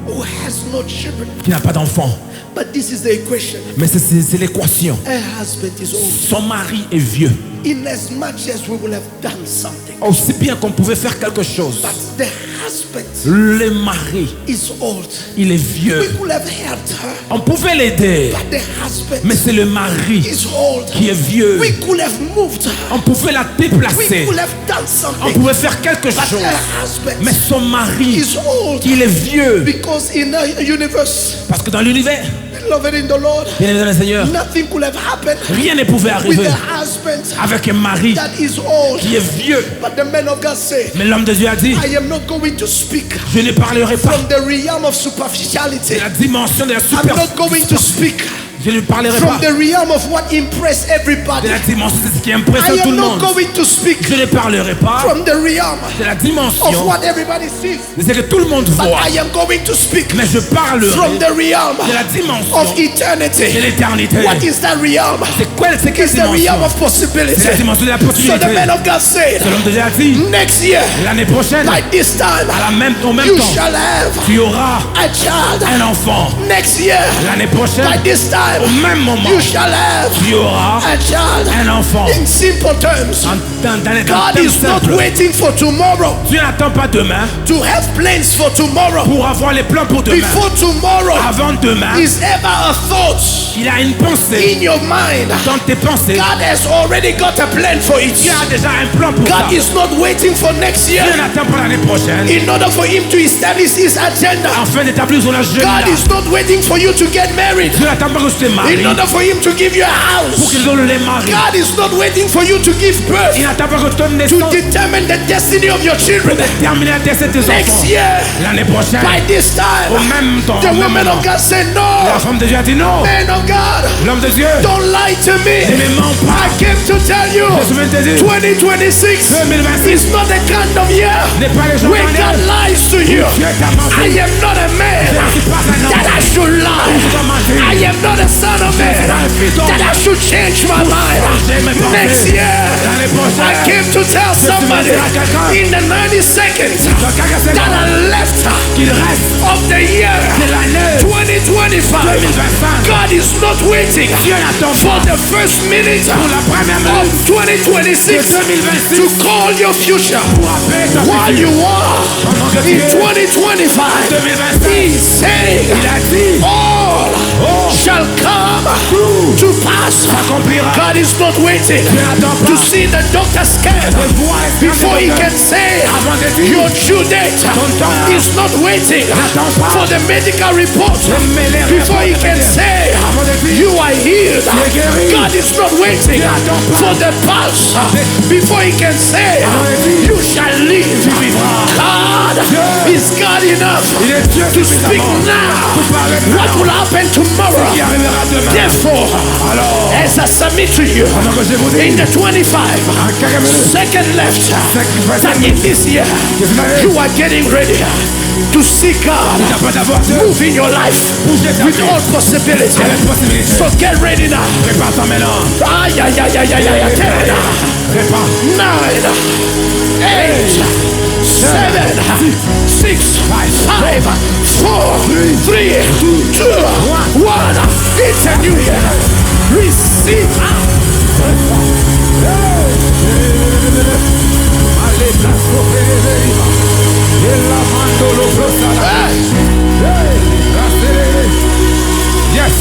who has no children. qui n'a pas d'enfant. But this is the equation. Mais c'est l'équation. Her husband is old. Son mari est vieux. In as much as we will have done something, Aussi bien qu'on pouvait faire quelque chose. but the husband Le mari, is old. il est We vieux. could have helped her, On pouvait l'aider. but the husband Mais c'est le mari is old. qui est vieux. We could have moved her. On pouvait la We déplacer. could have done On something. pouvait faire quelque But chose. her husband Mais son mari, is old. il est vieux. Because in the universe, Parce que dans l'univers, beloved in the Lord, bien aimé dans le Seigneur, nothing could have happened rien ne pouvait with arriver the husband avec un mari that is old. qui est vieux. But the man of God said, Mais l'homme de Dieu a dit, I am not going to speak je ne parlerai pas from the realm of superficiality. de la dimension de la I'm not going to superficialité. speak Je ne parlerai from pas the realm of what impressed everybody. de la dimension de ce qui I impressionne tout am le not monde. going to speak Je ne parlerai pas from the realm de la of dimension what everybody sees. de ce que tout le monde But voit. I am going to speak Mais je parlerai from the realm de la dimension of de eternity. l'éternité. What is that realm? C'est quelle It's the realm dimension? of possibility. C'est la dimension de la So the possibilité. man of God said, C'est l'homme de Dieu a dit, next year, l'année prochaine, like this time, au même you temps, shall have tu auras a child. un enfant. Next year, L'année prochaine, like this time, au même moment, you shall have tu auras a child. un enfant. In simple terms, Dans les God termes is not simples, waiting for tomorrow Dieu n'attend pas demain to have plans for tomorrow. pour avoir les plans pour demain. Before tomorrow Avant demain, is ever a thought il a une pensée in your mind, dans tes pensées. God has already got a plan for it. Dieu a déjà un plan pour ça. God is not waiting for next year Dieu n'attend pas l'année prochaine in order for him to establish his agenda. afin d'établir son agenda. God is not waiting for you to get married Dieu n'attend pas que tu te maries in order for him to give you a pour house. qu'il donne les maris. God is not waiting for you to give birth Il n'attend pas que tu donnes to naissance determine the destiny of your children. terminer la destin de tes Next enfants. year, L'année prochaine, by this time, au même temps, the au même woman moment, of God said, la no, femme de Dieu a dit non. man of God, L'homme de Dieu, don't lie to me. ne mens pas. I came to tell you, Je viens de te dire, 2026 2026 is not the kind of year n'est pas les jours when God derniers. lies to you. Dieu t'a menti. I am not a man Je ne suis pas un that I homme. should lie. Je dois mentir. I am not a son of man that I should change my mind. Next year, L'année I prochaine, came to tell somebody in the 90 seconds dans quelques that secondes, are left qu'il reste of the year de l'année 2025. 2025. God is not waiting Dieu n'attend for pas the first minute pour la première of minute 2026 de 2026 to call your future pour appeler ta while future. you are Pendant que tu in es 2025. 2025. He's saying Il a dit, all shall come to pass. s'accomplira. God is not waiting n'attend pas to see the doctor scan de voir before he can say avant de dire your due date. temps. He's not waiting N'attends pas. for the medical report Mais les before he réponses can de Dieu. say Avant de dire, you are healed. tu es guéri. God is not waiting n'attends pas. for the pulse before he can say Avant de dire, you shall live. tu vivras. God Dieu. is God enough Il est Dieu to speak suffisamment now pour parler what maintenant. will happen tomorrow. Qui arrivera demain. Therefore, Alors, as I submit to you pendant que je vous dis, in the 25 en quelques minutes, second left Second that in this year année, you are getting ready to see God t'as pas d'avoir Dieu. move in your life Bouger ta with vie. all possibility. Avec possibilité. So get ready now. Prépare ton mélange. Ay, ay, ay, ay, ay, ay, 10, Prépare. 9, 8, 7, 6, 5, 4, 3, 2, 1. It's a new year. Receive. Allez, place au Pélévé. Et la mando lo prosala. Hey, yes.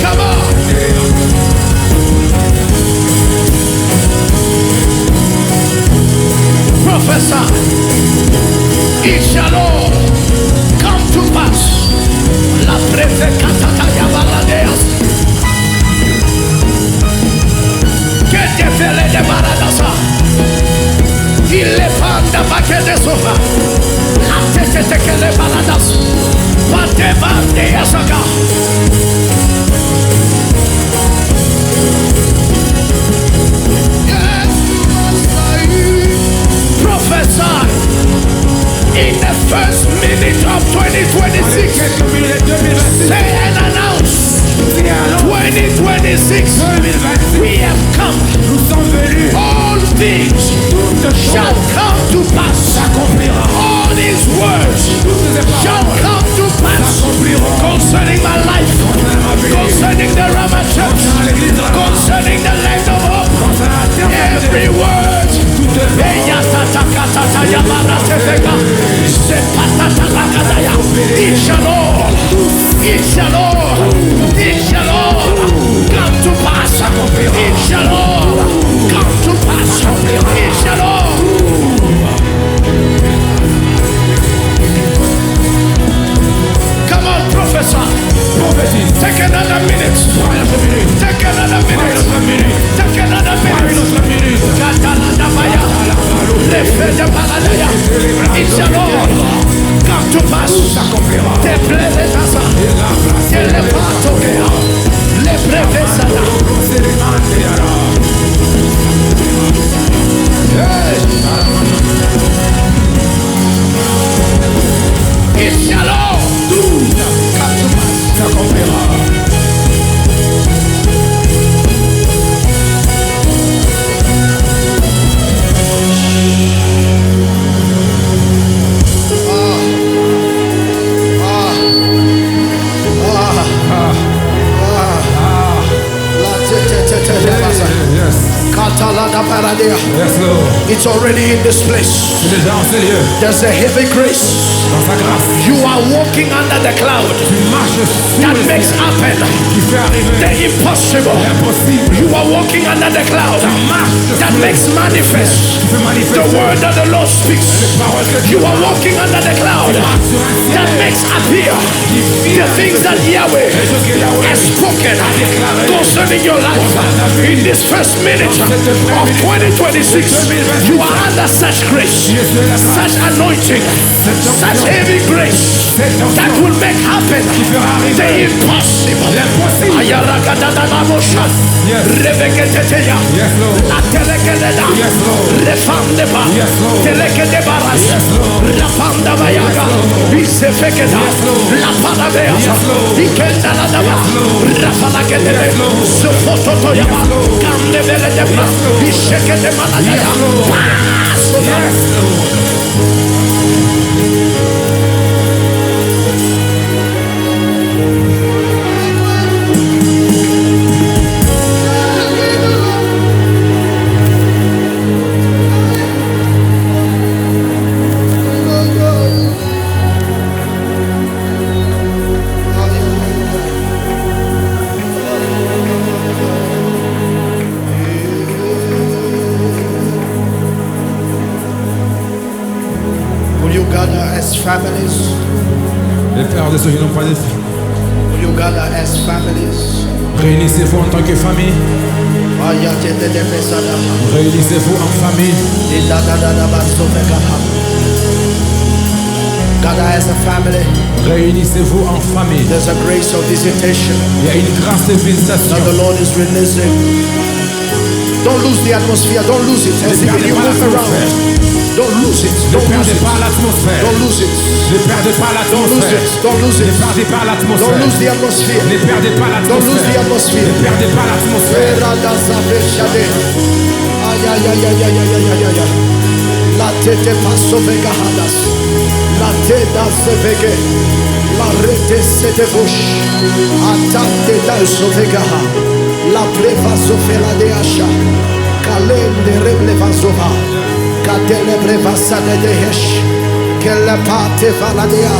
Come on. Professor, it shall all come to pass. La prefecata Yabaladeas. Get the fele de Baradasa. Il le panda paquet de sofa. La tete que le baladas. Pate bande yasaga. Prophesy in the first minute of 2026. Say and announce 2026. We have come. All things shall come to pass. All His words shall come to pass concerning my life, concerning the Rama Church, concerning the land of hope. Every word. It shall all come to pass. It shall all come to pass. It shall all. Come on, professor. Take another minute. Take another minute. Take another minute. It shall all come to pass. Te plezasa. Te le patokea. Le prevesada. It shall all come to pass. Yes, Lord. It's already in this place. There's a heavy grace. You are walking under the cloud that makes happen the impossible. You are walking under the cloud that makes manifest the word that the Lord speaks. You are walking under the cloud that makes appear the things that Yahweh has spoken concerning your life. In this first minute of 2026, you are under such grace, such anointing, such heavy grace that will make happen the impossible. Families. Les pères de ceux qui n'ont pas de filles. Will you gather as families? Réunissez-vous en tant que famille. Réunissez-vous en famille. Gather as a family. Réunissez-vous en famille. There's a grace of visitation. Il y a une grâce de visitation. That the Lord is releasing. Don't lose the atmosphere. Don't lose it. As you move around. Don't lose it. Ne perdez pas l'atmosphère. Don't lose it. Ne perdez pas l'atmosphère. Don't lose it. Ne perdez pas l'atmosphère. Don't lose the atmosphere. Ne perdez pas l'atmosphère. Don't lose the atmosphere. Ne perdez pas l'atmosphère. La tete paso vegahadas. La teta se vege. La rete se devosh. Atante dalso vegaha. La preva sofela de asha. Kalende rebleva zova. Kadele brevasa de dehesh. Kelle pate valadea.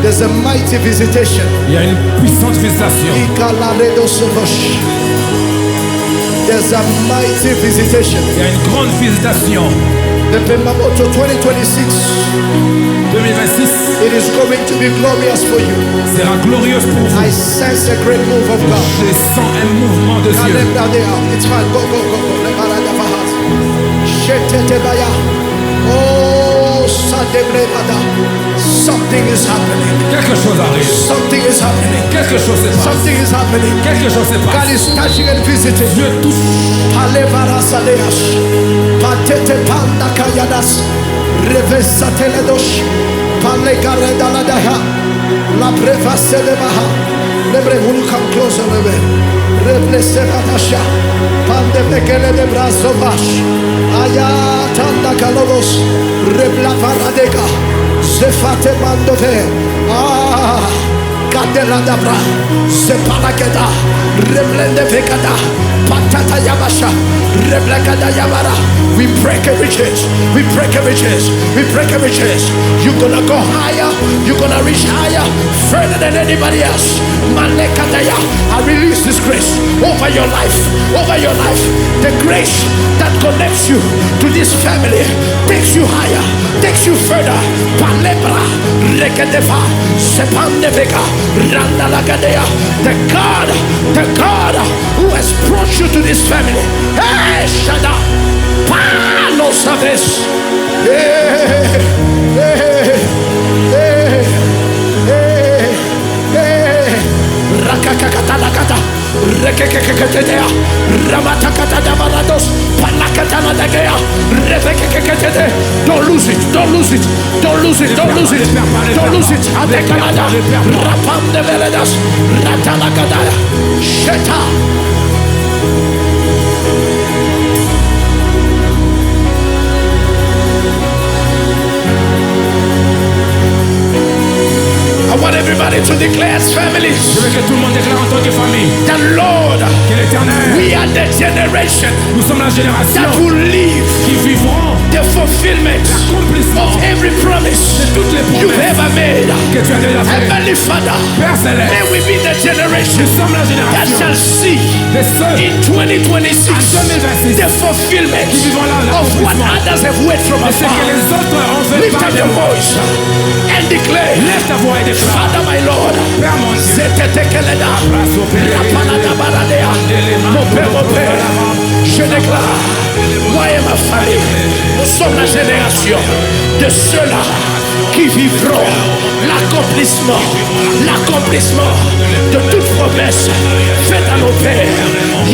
There's a mighty visitation. Il y a une puissante visitation. There's a mighty visitation. Il y a une grande visitation. The Pemamoto 2026. 2026 It is going to be glorious for you. sera glorieuse pour vous. I sense a great move of God. Je sens un mouvement de Dieu. It's fine. Go, go, go, go. Oh, something is happening. Quelque chose arrive. Something is happening. Quelque chose se passe. Something is happening. Quelque chose se God passe. is touching and visiting. Dieu touche. Palevarasadeas, patete panda kayadas, revesateledos, palegaredaladaha, la prevaselebaha. Lebre, will you come closer, Lebre? Reblesevadasha, pandebekele de brazovash, ayatanda kalodos, reblavaradega, zefate mandove. Kadela dabra, sepalakeda, reblende vekada, patata yabasha, reblekada yabara. We break every chains, we break every chains, we break every chains. You're gonna go higher, you're gonna reach higher, further than anybody else. Malekadaya, I release this grace over your life, over your life. The grace that connects you to this family takes you higher, takes you further. Palebra, rekedefa, sepandeveka. The God who has brought you to this family. Hey, Shada, Palo Saves. Hey, hey, hey, hey, hey. Rakakakatalakata, Rekekekeketedea, Ramatakatadabarados, Palakatanadagea, Revekekeketede. Don't lose it, don't lose it, don't lose it, don't lose it, don't lose it. Adekalada, Rapam de Veledas, Ratalakadaya, Sheta. I want everybody to declare as families. Je veux que tout le monde déclare en tant que famille. The Lord, Que l'Éternel, we are the generation nous sommes la génération that will live qui vivront the fulfillment l'accomplissement of every promise de toutes les you've promesses ever made. que tu as déjà faites. Heavenly Father, Père céleste, may we be the generation nous sommes la that génération shall see de ceux in 2026 en 2026 the fulfillment qui vivront là of what l'accomplissement others have waited from de ce que afar. les autres ont fait Lift par up your voice and declare, Lève ta voix et déclare. Father, my Lord, Père mon Dieu, Zetetekeleda, Rapanadabaradea, mon Père, je déclare, moi et ma famille, nous sommes la génération de ceux-là qui vivront l'accomplissement de toute promesse faite à nos pères.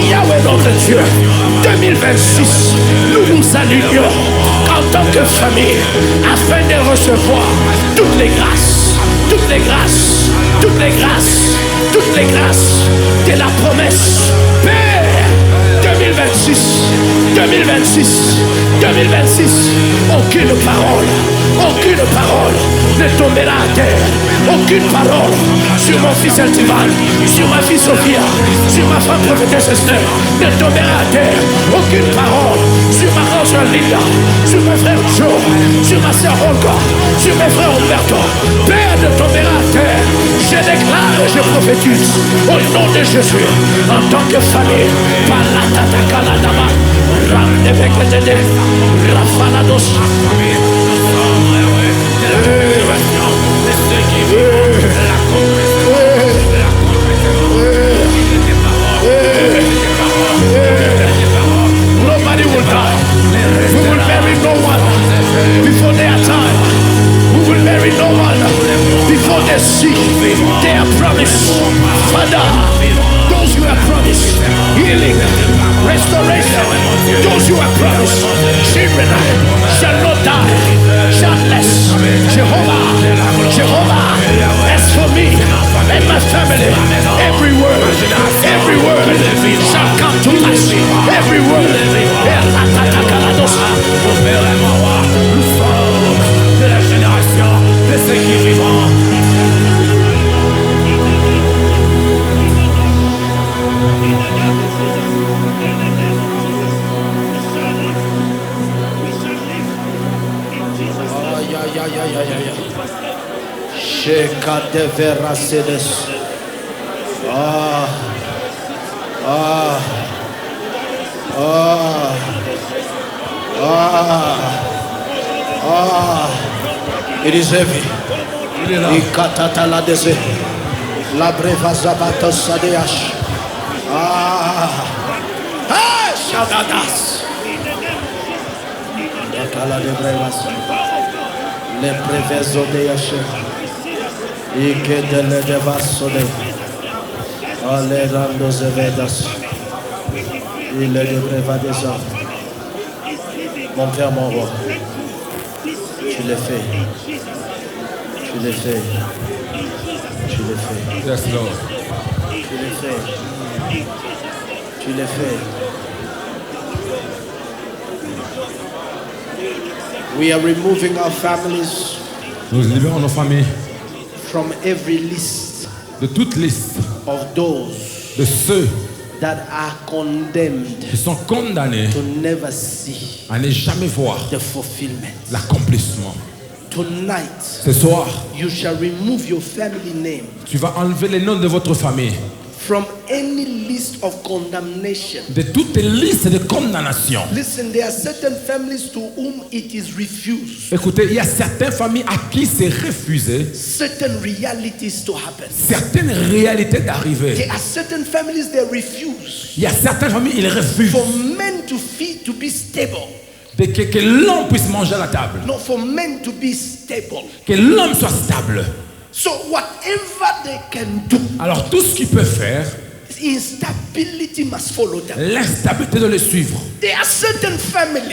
Yahweh notre Dieu, 2026, nous nous alignons en tant que famille afin de recevoir toutes les grâces, toutes les grâces, toutes les grâces, toutes les grâces de la promesse. Père, 2026, 2026, 2026, aucune parole ne tombera à terre. Aucune parole sur mon fils Altivan, sur ma fille Sophia, sur ma femme prophétesse Esther ne tombera à terre. Aucune parole sur ma grande soeur Linda, sur mon frère Joe, sur ma soeur Olga, sur mes frères Humberto. Père ne tombera à terre. Je déclare et je prophétise au nom de Jésus en tant que famille. Palatatakaladaman, Ramdebeketede, Rafalados. Nobody will die. We will bury no one before their time. We will bury no one before they see their promise. Father, those who have promised healing, restoration, those who have promised children shall not die, childless. Jehovah, as for me and my family, every word shall come to pass. Every word. nous sommes de la génération de ceux qui vivront. Shekadeveracedes. Ah. Ah. Ah. Ah. Ah. It is heavy. Ikatataladeze. La breva zabato sadeash. Ah. Ah. Shadadas. Yakala de brevas. Le brevezo de yashe. Ike de le devaso de. Alerando zevedas. Il est de breva des hommes. Mon Père, mon roi. Tu le fais. Tu le fais. Tu le fais. Yes, Lord. Tu le fais. Tu le fais. We are removing our families Nous libérons nos familles from every list de toute liste of those de ceux that are condemned qui sont condamnés to never see à ne jamais voir the fulfillment. l'accomplissement. Tonight, Ce soir, you shall remove your family name tu vas enlever les noms de votre famille from any list of condemnation. de toutes les listes de condamnation. Listen, there are certain families to whom it is refused. Écoutez, il y a certaines familles à qui c'est refusé Certain realities to happen. certaines réalités d'arriver. There are certain families they refuse. Il y a certaines familles, ils refusent For men to feed, to be stable. que l'homme puisse manger à la table, No, for men to be stable. que l'homme soit stable. So whatever they can do, Alors tout ce qu'il peut faire, instability must follow them. l'instabilité de le suivre. There are certain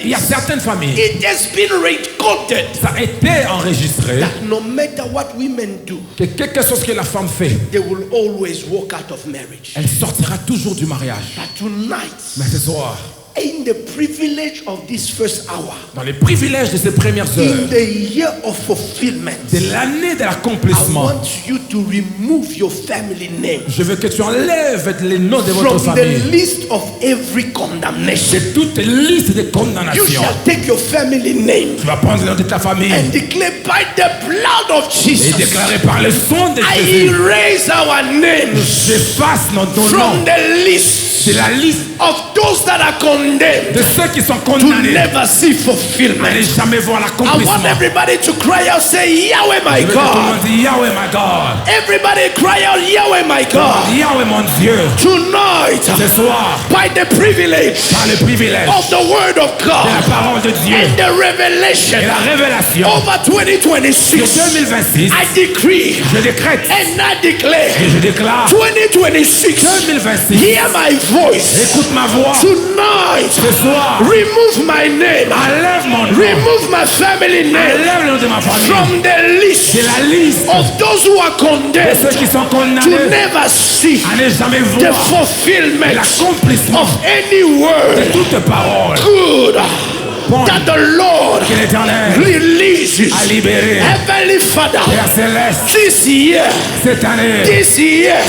Il y a families, certaines familles, it has been recorded ça a été enregistré, that no matter what women do, que quelque chose que la femme fait, they will always walk out of marriage. elle sortira toujours du mariage. But tonight, Mais ce soir, in the privilege of this first hour, dans les privilèges de ces premières in heures, the year of fulfillment, de l'année de I l'accomplissement, want you to remove your family name je veux que tu enlèves les noms de votre from the famille, list of every condemnation. de toute liste de You condamnation. shall take your family name Tu vas prendre le nom de ta famille and declare by the blood of et Jesus, déclarer par le sang de I Jésus, erase our names j'efface notre nom from the list de la liste of those that are condemned de ceux qui sont to condamnés never see à ne fulfillment. jamais voir I l'accomplissement. want everybody to cry out, say, Yahweh, my Je veux que tout le God. monde dise Yahweh, my God. Everybody cry out, Yahweh, my God. Yahweh, mon Dieu. Tonight, Ce soir, by the privilege par le privilège of the word of de la God parole de Dieu and the revelation et la révélation over de 2026, 2026, I decree je décrète and I declare et je déclare 2026, 2026. hear my voice. Écoute ma voix. Tonight, Ce soir, remove my name, enlève mon nom. remove my family name Enlève le nom de ma famille from the list de la liste of those who are de condemned ceux qui sont to condamnés never see à ne jamais the voir fulfillment l'accomplissement of any de word toute parole good bonne that the Lord que l'Éternel releases. a libéré. Heavenly Father, Père céleste, this year, cette année,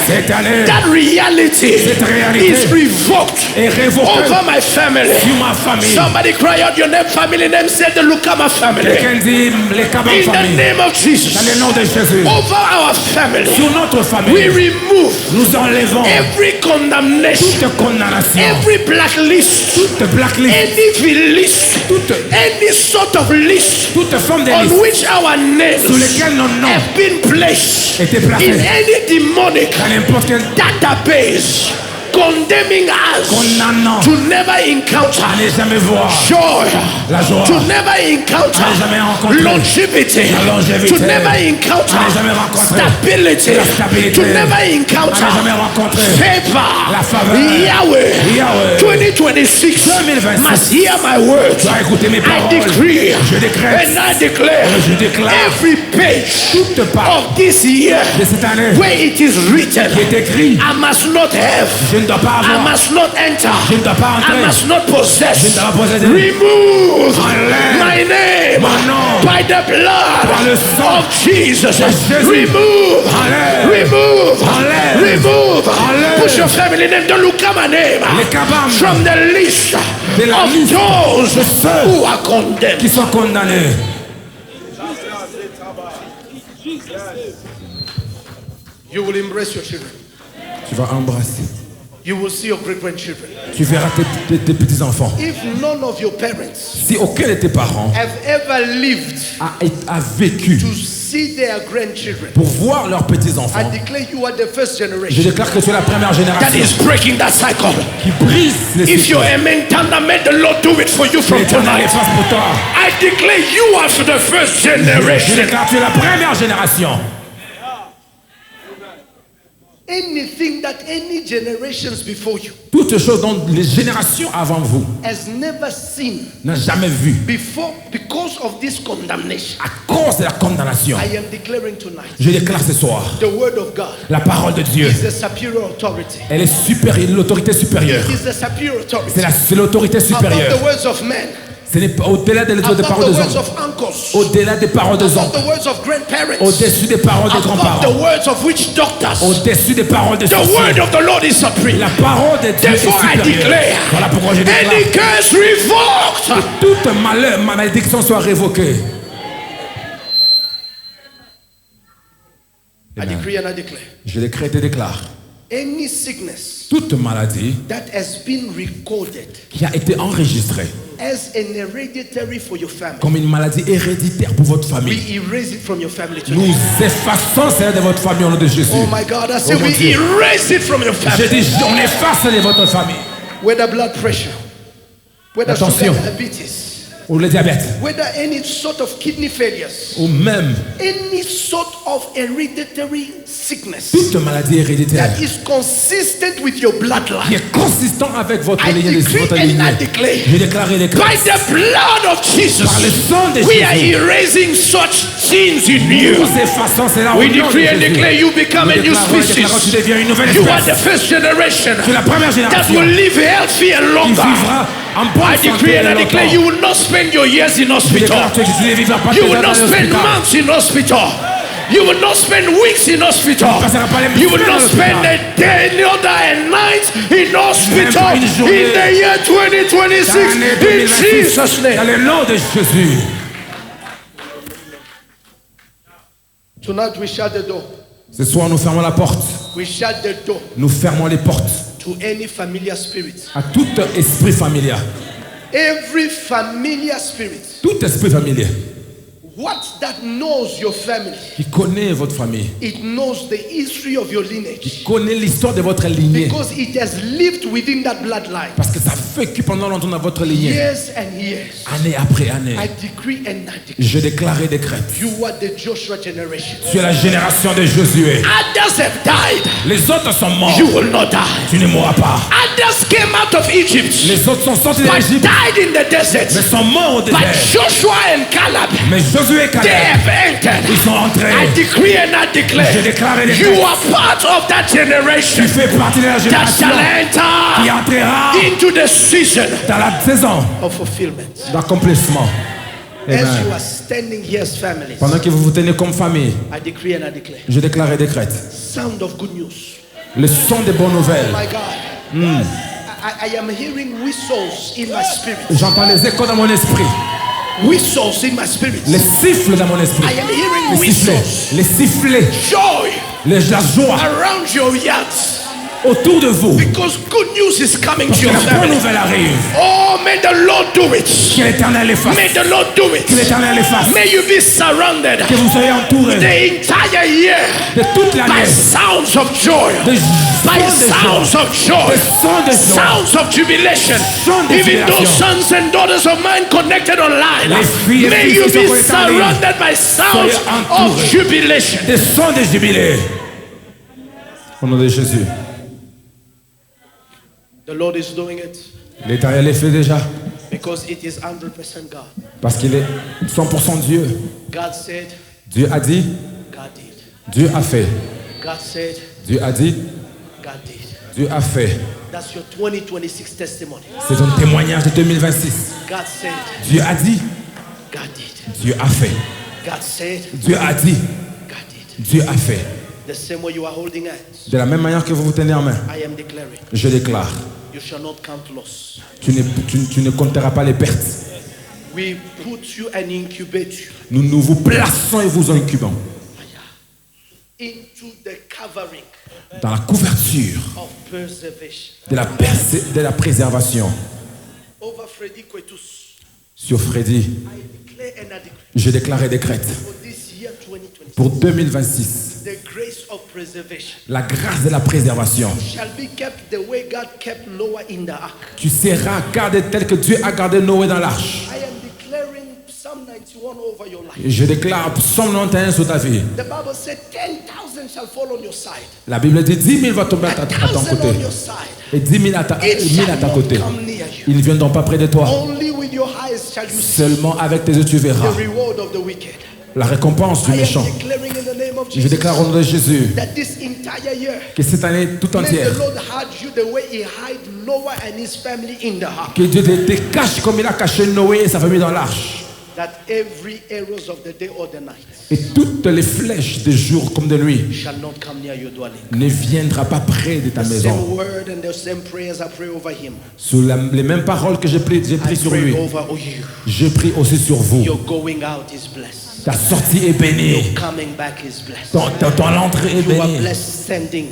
cette année, that reality cette réalité is revoked est révoquée over my family. sur ma famille. Somebody cry out your name, family name, say the Lukama family. Quelqu'un dit les Kabam In the famille. name of Jesus, Dans le nom de Jésus. over our family, Sur notre we famille, remove nous enlevons every condemnation, toute condamnation, every blacklist, toute blacklist, any list, any sort of list toute forme de on liste which our names sous lesquelles nos noms have been placed étaient in placés any demonic dans n'importe quel database condemning us condamnant to never encounter à ne jamais voir joy, la joie, to never encounter à ne jamais rencontrer longevity, la longévité, to never encounter à ne jamais rencontrer stability, la stabilité, to never à encounter ne jamais rencontrer favor. la faveur. Yahweh, Yahweh, 2026 2026 must hear my words. tu as écouté mes I paroles. decree Je décrète and I declare et je déclare every page toute part of this year de cette année where it is written, qui est écrit. I must not have, Je ne dois pas I avoir, must not enter, je ne dois pas I entrer, must not je ne possess. dois pas posséder. Remove Enlève my name mon nom by the blood par le sang of Jesus. Jésus. Remove, Enlève. remove, Enlève. remove. Enlève. Put your family name, don't look at my name, Les Kabam from the list de la of liste those de ceux who are condemned. qui sont condamnés. You will embrace your children. Tu vas embrasser. You will see your great-grandchildren. Tu verras tes petits-enfants. If none of your parents Si aucun de tes parents have ever lived a vécu to see their grandchildren, pour voir leurs I petits-enfants, declare you are the first je generation déclare que tu es la première That génération is breaking that cycle. qui brise les If you're cycles. a mentanda, may the Lord do it for you from L'Éternel tonight. efface pour toi. I declare you are the first Je generation. déclare que tu es la première génération. anything that any generations before you Toutes choses dont les générations avant vous has never seen n'ont jamais vu. before because of this condemnation. À cause de la condamnation, I am declaring tonight je déclare ce soir, the word of God la parole de Dieu, is the superior authority. elle est supérieure, l'autorité supérieure. It is the superior authority C'est l'autorité above supérieure. the words of men, Ce n'est pas au-delà des above paroles the des words hommes, of uncles, au-delà des paroles des above hommes, the words of grandparents, au-dessus des paroles des above the grands-parents, words of witch doctors. au-dessus des paroles des The word sorciers. of the Lord is supreme. La parole de Dieu est Therefore I supérieure. declare, Voilà pourquoi je déclare any curse revoked. que toute malheur, ma malédiction soit révoquée. I decree and I declare Je décrète et déclare, any sickness toute maladie that has been recorded qui a été enregistrée as an hereditary for your family, comme une maladie héréditaire pour votre we famille, erase it from your family nous today. effaçons celle de votre famille au nom de Jésus. Oh my God, I say Oh mon we Dieu. erase it from your Je family. dis, on efface de votre famille. Whether blood pressure, whether Attention. sugar diabetes, Ou le diabète, whether any sort of kidney failures, ou même any sort of hereditary sickness toute maladie héréditaire that is consistent with your qui bloodline, est consistant avec votre I lignée, decree votre and I lignée. declare Je déclare et By déclare the blood of Jesus, par le sang de we are Jésus. erasing such sins in you. Nous effaçons cela au We nom de decree and Jésus. declare you become a Nous new déclarons et déclarons, tu species. deviens une nouvelle You are the espèce. first generation Tu es la première that génération will live healthy and qui longer. vivra en bonne I santé decree and I longtemps. declare you will not spend your years in Je hospital. déclare que tu ne vivras pas You tes will années not dans spend l'hôpital. months in hospital. You will not spend weeks in hospital. Tu passeras pas les You will semaines not dans spend l'hôpital. a day, another a night in hospital pas une in journée. the year 2026 L'année in 2026, Jesus' dans name. le nom de Jésus. tonight we shut the door. Ce soir, nous fermons la porte. We shut the door Nous fermons les portes to any familiar spirit. à tout esprit familier. Every familiar spirit, Tout esprit familier what that knows your family, qui connaît votre famille, it knows the history of your qui lineage connaît l'histoire de votre lignée. because it has lived within that bloodline Parce que ça fait que pendant longtemps dans votre lignée, years and years. année après année, I decree and I declare je déclare et décrète. you are the Joshua generation. Tu es la génération de Josué. Others have died. Les autres sont morts. You will not die. Tu ne mourras pas. Others came out of Egypt Les autres sont sortis de but l'Égypte, died in the desert. mais sont morts au But désert. Joshua and Caleb, Mais Josué et they Caleb, have entered. ils sont entrés. I decree and I Je declare déclare et you décrète. are part of that generation Tu fais partie de la that génération shall qui enter entrera into the season. dans la saison Of fulfillment. d'accomplissement. As you Amen. are standing here as families, Pendant que vous vous tenez comme famille, I decree and I declare je déclare et décrète. sound of good news. Le son des bonnes nouvelles. My God. I am hearing whistles in my spirit. J'entends les échos dans mon esprit. Whistles in my spirit. Les siffles dans mon esprit. I am hearing Les sifflets. whistles. Les sifflets. Joy La joie around your yachts. autour de vous. Because good news is coming Parce to que your la bonne family. nouvelle arrive. Oh, may the Lord do it. Que l'Éternel les fasse. May the Lord do it. Que l'Éternel les fasse. May you be surrounded Que vous soyez entourés the entire year de toute by l'année. sounds of joy. De By sounds of joy. De sons de joie. Sounds of jubilation. Sons de Even those jubilation. sons and daughters of mine connected online. Les filles et May fils you qui sont be connectés en ligne. surrounded by sounds Soyez of entourés. jubilation. Des sons de jubilé. Au nom de Jésus. The Lord is doing it L'Éternel les fait déjà. because it is 100% God. Parce qu'il est 100% Dieu. God said, Dieu a dit, God did. Dieu a fait. God said, Dieu a dit, God did. Dieu a fait. That's your 2026 testimony. C'est un témoignage de 2026. God said, Dieu a dit, God did. Dieu a fait. God said, Dieu a dit, God did. Dieu a fait. The same way you are holding hands, De la même manière que vous vous tenez en main, I am declaring, je déclare, you shall not count loss. tu ne compteras pas les pertes. We put you and incubate you Nous vous plaçons et vous incubons. into the covering dans la couverture of preservation. de la préservation. Over Freddy Kwetus, Sur Freddy, I declare and I decree je déclare et décrète for this year 2026, pour 2026 the grace of preservation la grâce de la préservation. shall be kept the way God kept Noah in the ark. Tu seras gardé tel que Dieu a gardé Noé dans l'arche. I am declaring Psalm 91 over your life. Je déclare Psaume 91 sur ta vie. The Bible said 10,000 shall fall on your side, La Bible dit 10 000 vont tomber à ton 1,000 côté on your side. et 10 000 à ta, It 1000 à shall ta not côté. come near you. Ils ne viendront pas près de toi. Only with your eyes shall you see Seulement avec tes yeux tu verras the reward of the wicked. la récompense du I méchant. am declaring in the name of Je Jesus déclare au nom de Jésus that this entire year, que cette année tout may entière, the Lord hide you the way He hid Noah and his family in the ark. que Dieu te cache comme il a caché Noé et sa famille dans l'arche. That every arrows of the day or the night Et toutes les flèches de jour comme de nuit shall not come near your dwelling. ne viendra pas près de ta The maison. same word and the same prayers I pray over him. Sous les mêmes paroles que j'ai prises I sur pray lui, over you. je prie aussi sur vous. Your going out is blessed. Ta sortie est bénie. Coming back is blessed. Ton entrée est You are bénie. blessed standing.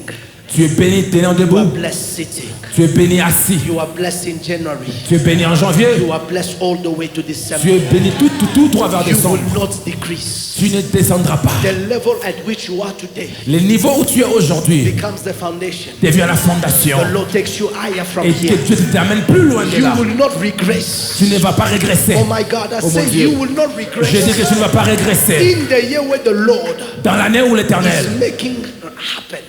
Tu es béni tenant You are debout. blessed sitting. Tu es béni assis. You are blessed in January. Tu es béni en janvier. You are blessed all the way to Tu December. es béni tout droit vers You décembre. will not decrease. Tu ne descendras pas. The level at which you are today Le niveau où tu es aujourd'hui becomes the foundation. devient la fondation. The Lord takes you higher from Et que here. Dieu t'amène plus loin de You là. will not regress. Tu ne vas pas régresser. Oh my God, I Oh mon say Dieu. you will not Je regress. dis que tu ne vas pas régresser. In the year where the Lord Dans l'année où is l'Éternel making happen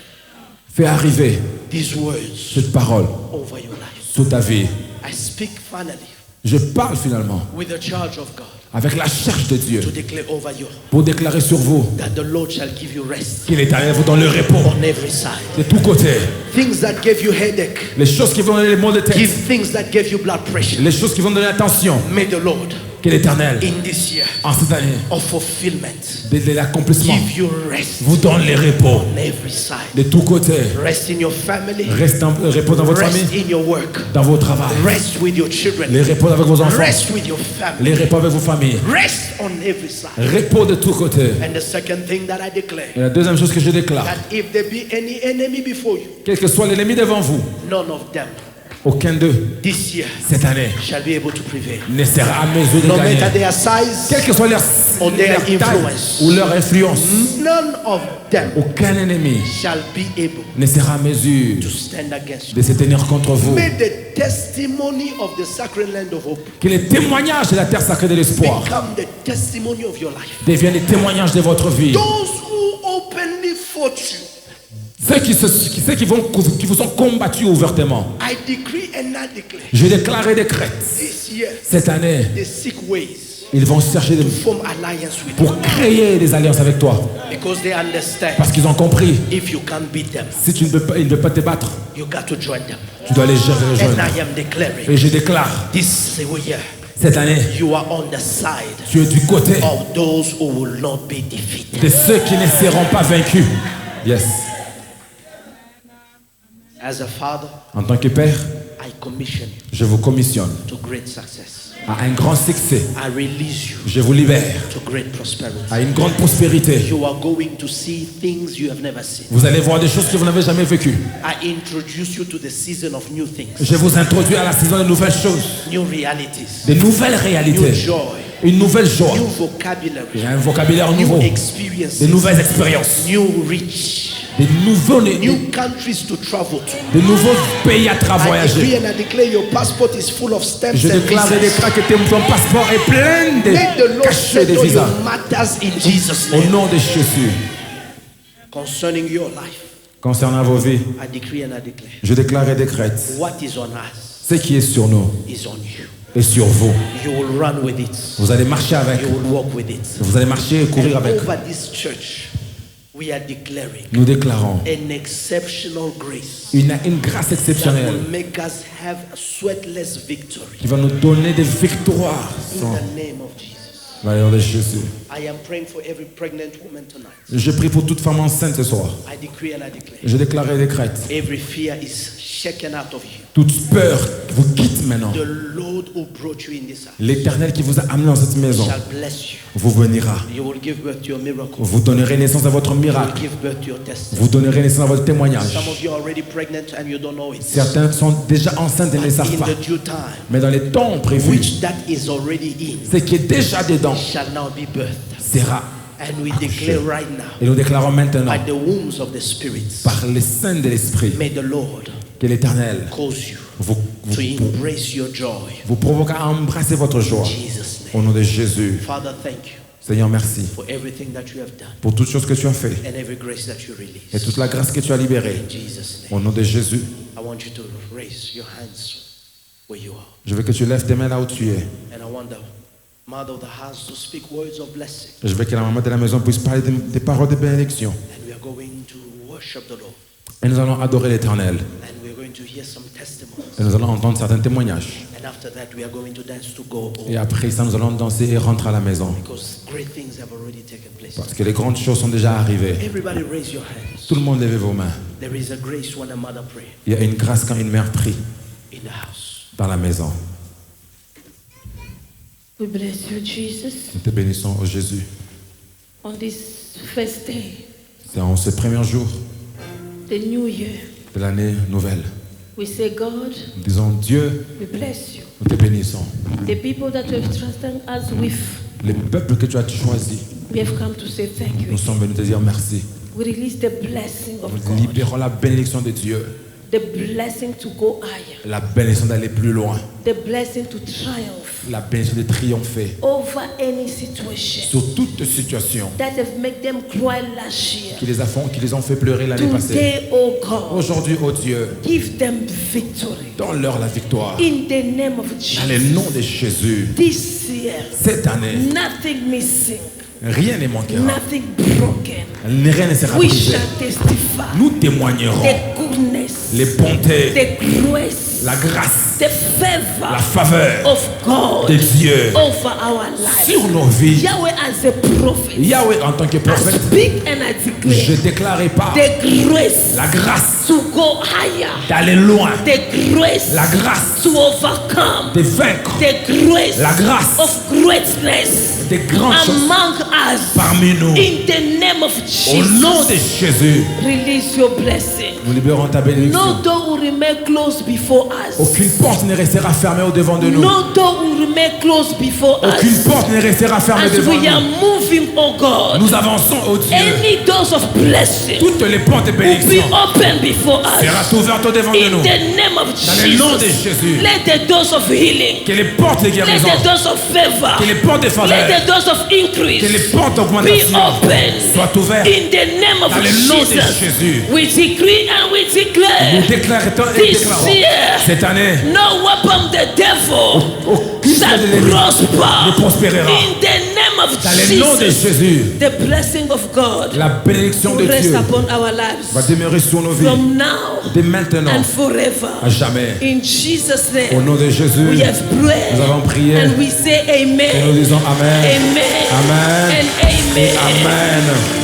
fait arriver these words cette parole over your life. sur ta vie, I speak finally je parle finalement with the charge of God avec la charge de Dieu to declare over you pour déclarer sur vous that the Lord shall give you rest que l'Éternel vous donne le repos on every side. de tous côtés. Things that gave you headache, Les choses qui vont donner les maux de tête, give things that gave you blood pressure. les choses qui vont donner la tension, May the Lord que l'Éternel, in this year en cette année of fulfillment de l'accomplissement, give you rest vous donne les repos on every side. de tous côtés. Rest in your family, Repos dans votre rest famille, in your work, dans vos travail. rest with your children, Les repos avec vos enfants, rest with your family, les repos avec vos familles. rest on every side. Repos de tous côtés. And the second thing that I declare, Et la deuxième chose que je déclare, that if there be any enemy before you, quel que soit l'ennemi devant vous, none of them aucun d'eux, this year cette année, shall be able to prevail. ne sera à mesure de No matter gagner. their size, Quelle que soit leur their taille influence. ou leur influence, none of them aucun ennemi shall be able ne sera à mesure to stand against you. de se tenir contre vous. May the testimony of the sacred land of hope Que les témoignages de la terre sacrée de l'espoir become the testimony of your life. deviennent les témoignages de votre vie. Those who openly fought you, Ceux qui vous ont combattu ouvertement, I decree and I declare je déclare et décrète, this year cette année, they seek ways ils vont chercher to form alliance with you pour créer des alliances avec toi. because they understand Parce qu'ils ont compris, if you can't beat them, si tu ne peux pas, ils ne peuvent pas te battre, you got to join them. tu dois les And rejoindre. I am declaring Et je déclare, this year cette année, you are on the side tu es du côté of those who will not be defeated. de ceux qui ne seront pas vaincus. Yes. As a father, En tant que père, I commission you je vous commissionne to great success. à un grand succès. I release you Je vous libère to great prosperity. à une grande prospérité. You are going to see things you have never seen. Vous allez voir des choses que vous n'avez jamais vécues. I introduce you to the season of new things, Je vous introduis à la saison de nouvelles choses, new realities, de nouvelles new réalités, joy, une nouvelle joie, new vocabulary, et un vocabulaire new nouveau, experiences, de nouvelles expériences, new reach, de new countries to travel to. de nouveaux pays à I voyager. decree and I declare your passport is full of stamps Je and déclare et visas. déclare que ton passeport est plein May the de Lord cachets de settle visas. your matters in Jesus' Au name. nom de Jésus. Concerning your life, Concernant vos vies, I decree and I declare je déclare et décrète, what is on us ce qui est sur nous is on you. est sur vous. You will run with it. Vous allez marcher avec, You will walk with it. vous allez marcher et courir And avec. over this church, we are declaring Nous déclarons an exceptional grace une grâce that exceptionnelle will make us have a sweatless victory qui va nous donner des victoires. in Sans the name of Jesus. valeur de Jésus. I am praying for every pregnant woman tonight. Je prie pour toute femme enceinte ce soir. I decree and I declare Je déclare et décrète. every fear is shaken out of you. Toute peur vous quitte maintenant. The Lord who brought you in this house L'Éternel qui vous a amené dans cette maison shall bless you. vous bénira. You will give birth to your miracle. Vous donnerez naissance à votre You will miracle. give birth to your testimony. Vous donnerez naissance à votre témoignage. Some of you are already pregnant and you don't know it. Certains sont déjà enceintes et ne le savent In pas. the due time, Mais dans les temps prévus, which that is already in, ce qui est déjà dedans shall now be birthed. sera. And we declare right now, Et nous déclarons maintenant, by the wombs of the spirits, par les seins de l'Esprit, may the Lord que l'Éternel cause you vous, to embrace your joy. vous provoque à embrasser votre joie. In Jesus' Au name. nom de Jésus. Father, thank you Seigneur, merci for everything that you have done pour toutes choses que tu as fait and every grace that you et release. toute la grâce que tu as libérée. In Jesus' name. Au nom de Jésus, I want you to raise your hands where you are. je veux que tu lèves tes mains là où tu es. And I want the mother of the house to speak words of blessing. Je veux que la maman de la maison puisse parler des paroles de bénédiction. And we are going to worship the Lord. Et nous allons adorer l'Éternel. And we're going to hear some testimonies. Et nous allons entendre certains témoignages. And after that, we are going to dance to go home. Et après ça, nous allons danser et rentrer à la maison. Because great things have already taken place. Parce que les grandes choses sont déjà arrivées. Everybody raise your hands. Tout le monde levez vos mains. There is a grace when a mother prays Il y a une grâce quand une mère prie in the house. dans la maison. We bless you, Jesus, Nous te bénissons, oh Jésus. on this first day, C'est en ce premier jour the new year. de l'année nouvelle. We say, God, Nous disons, Dieu, we bless you. nous te bénissons. The people that you have trusted us with, Les peuples que tu as choisis, we have come to say thank you. nous sommes venus te dire merci. We release the blessing of Nous God, libérons la bénédiction de Dieu. the blessing to go higher, La bénédiction d'aller plus loin. the blessing to triumph La bénédiction de triompher over any situation sur toute situation that have made them cry last year. qui les ont fait pleurer l'année passée. Today, oh God, Aujourd'hui, oh Dieu, give them victory donne-leur la victoire. in the name of Dans le Jesus. nom de Jésus, This year, cette année, nothing missing, rien ne manquera. nothing broken. Rien ne sera We brisé. shall testify Nous témoignerons the goodness, les bontés, the grace, la grâce, the la favor faveur of God de Dieu over our lives. sur nos vies. Yahweh, as a prophet, Yahweh, en tant que I prophète, speak and I je declare déclare pas the grace la grâce to go higher, d'aller loin, the grace la grâce to overcome, de vaincre, the grace la grâce of greatness des grandes choses among us. parmi nous. In the name of Au nom de Jesus, Jésus, release your blessing. nous libérons ta bénédiction. No door will remain closed before us. Aucune porte ne restera fermée au devant de nous. No door will remain closed before Aucune us. porte ne restera fermée As devant we are nous. moving, oh God, Nous avançons, oh Dieu. any doors of blessing Toutes les portes de will be bénédiction open before seront us. ouvertes au devant de In nous. the name of Dans le nom de Jesus, Jésus. let the doors of healing, Que les portes de let guérison, the doors of favor, que les portes de let faveur, the doors of que les increase portes be d'augmentation open. soient ouvertes. In the name of Dans le nom de Jesus, Jésus. we decree and we Nous declare déclarons et this déclarons year, cette année, no weapon the devil aucune shall chose de l'ennemi ne prosper. prospérera. In the name of Dans le nom de Jesus, Jésus, the blessing of God la bénédiction de will rest Dieu upon our va lives demeurer sur nos vies from now dès maintenant and forever. à jamais. In Jesus' Au name, nom de Jésus, we have prayed nous avons prié and we say et nous amen, disons Amen. amen, Amen. and Et amen. Amen.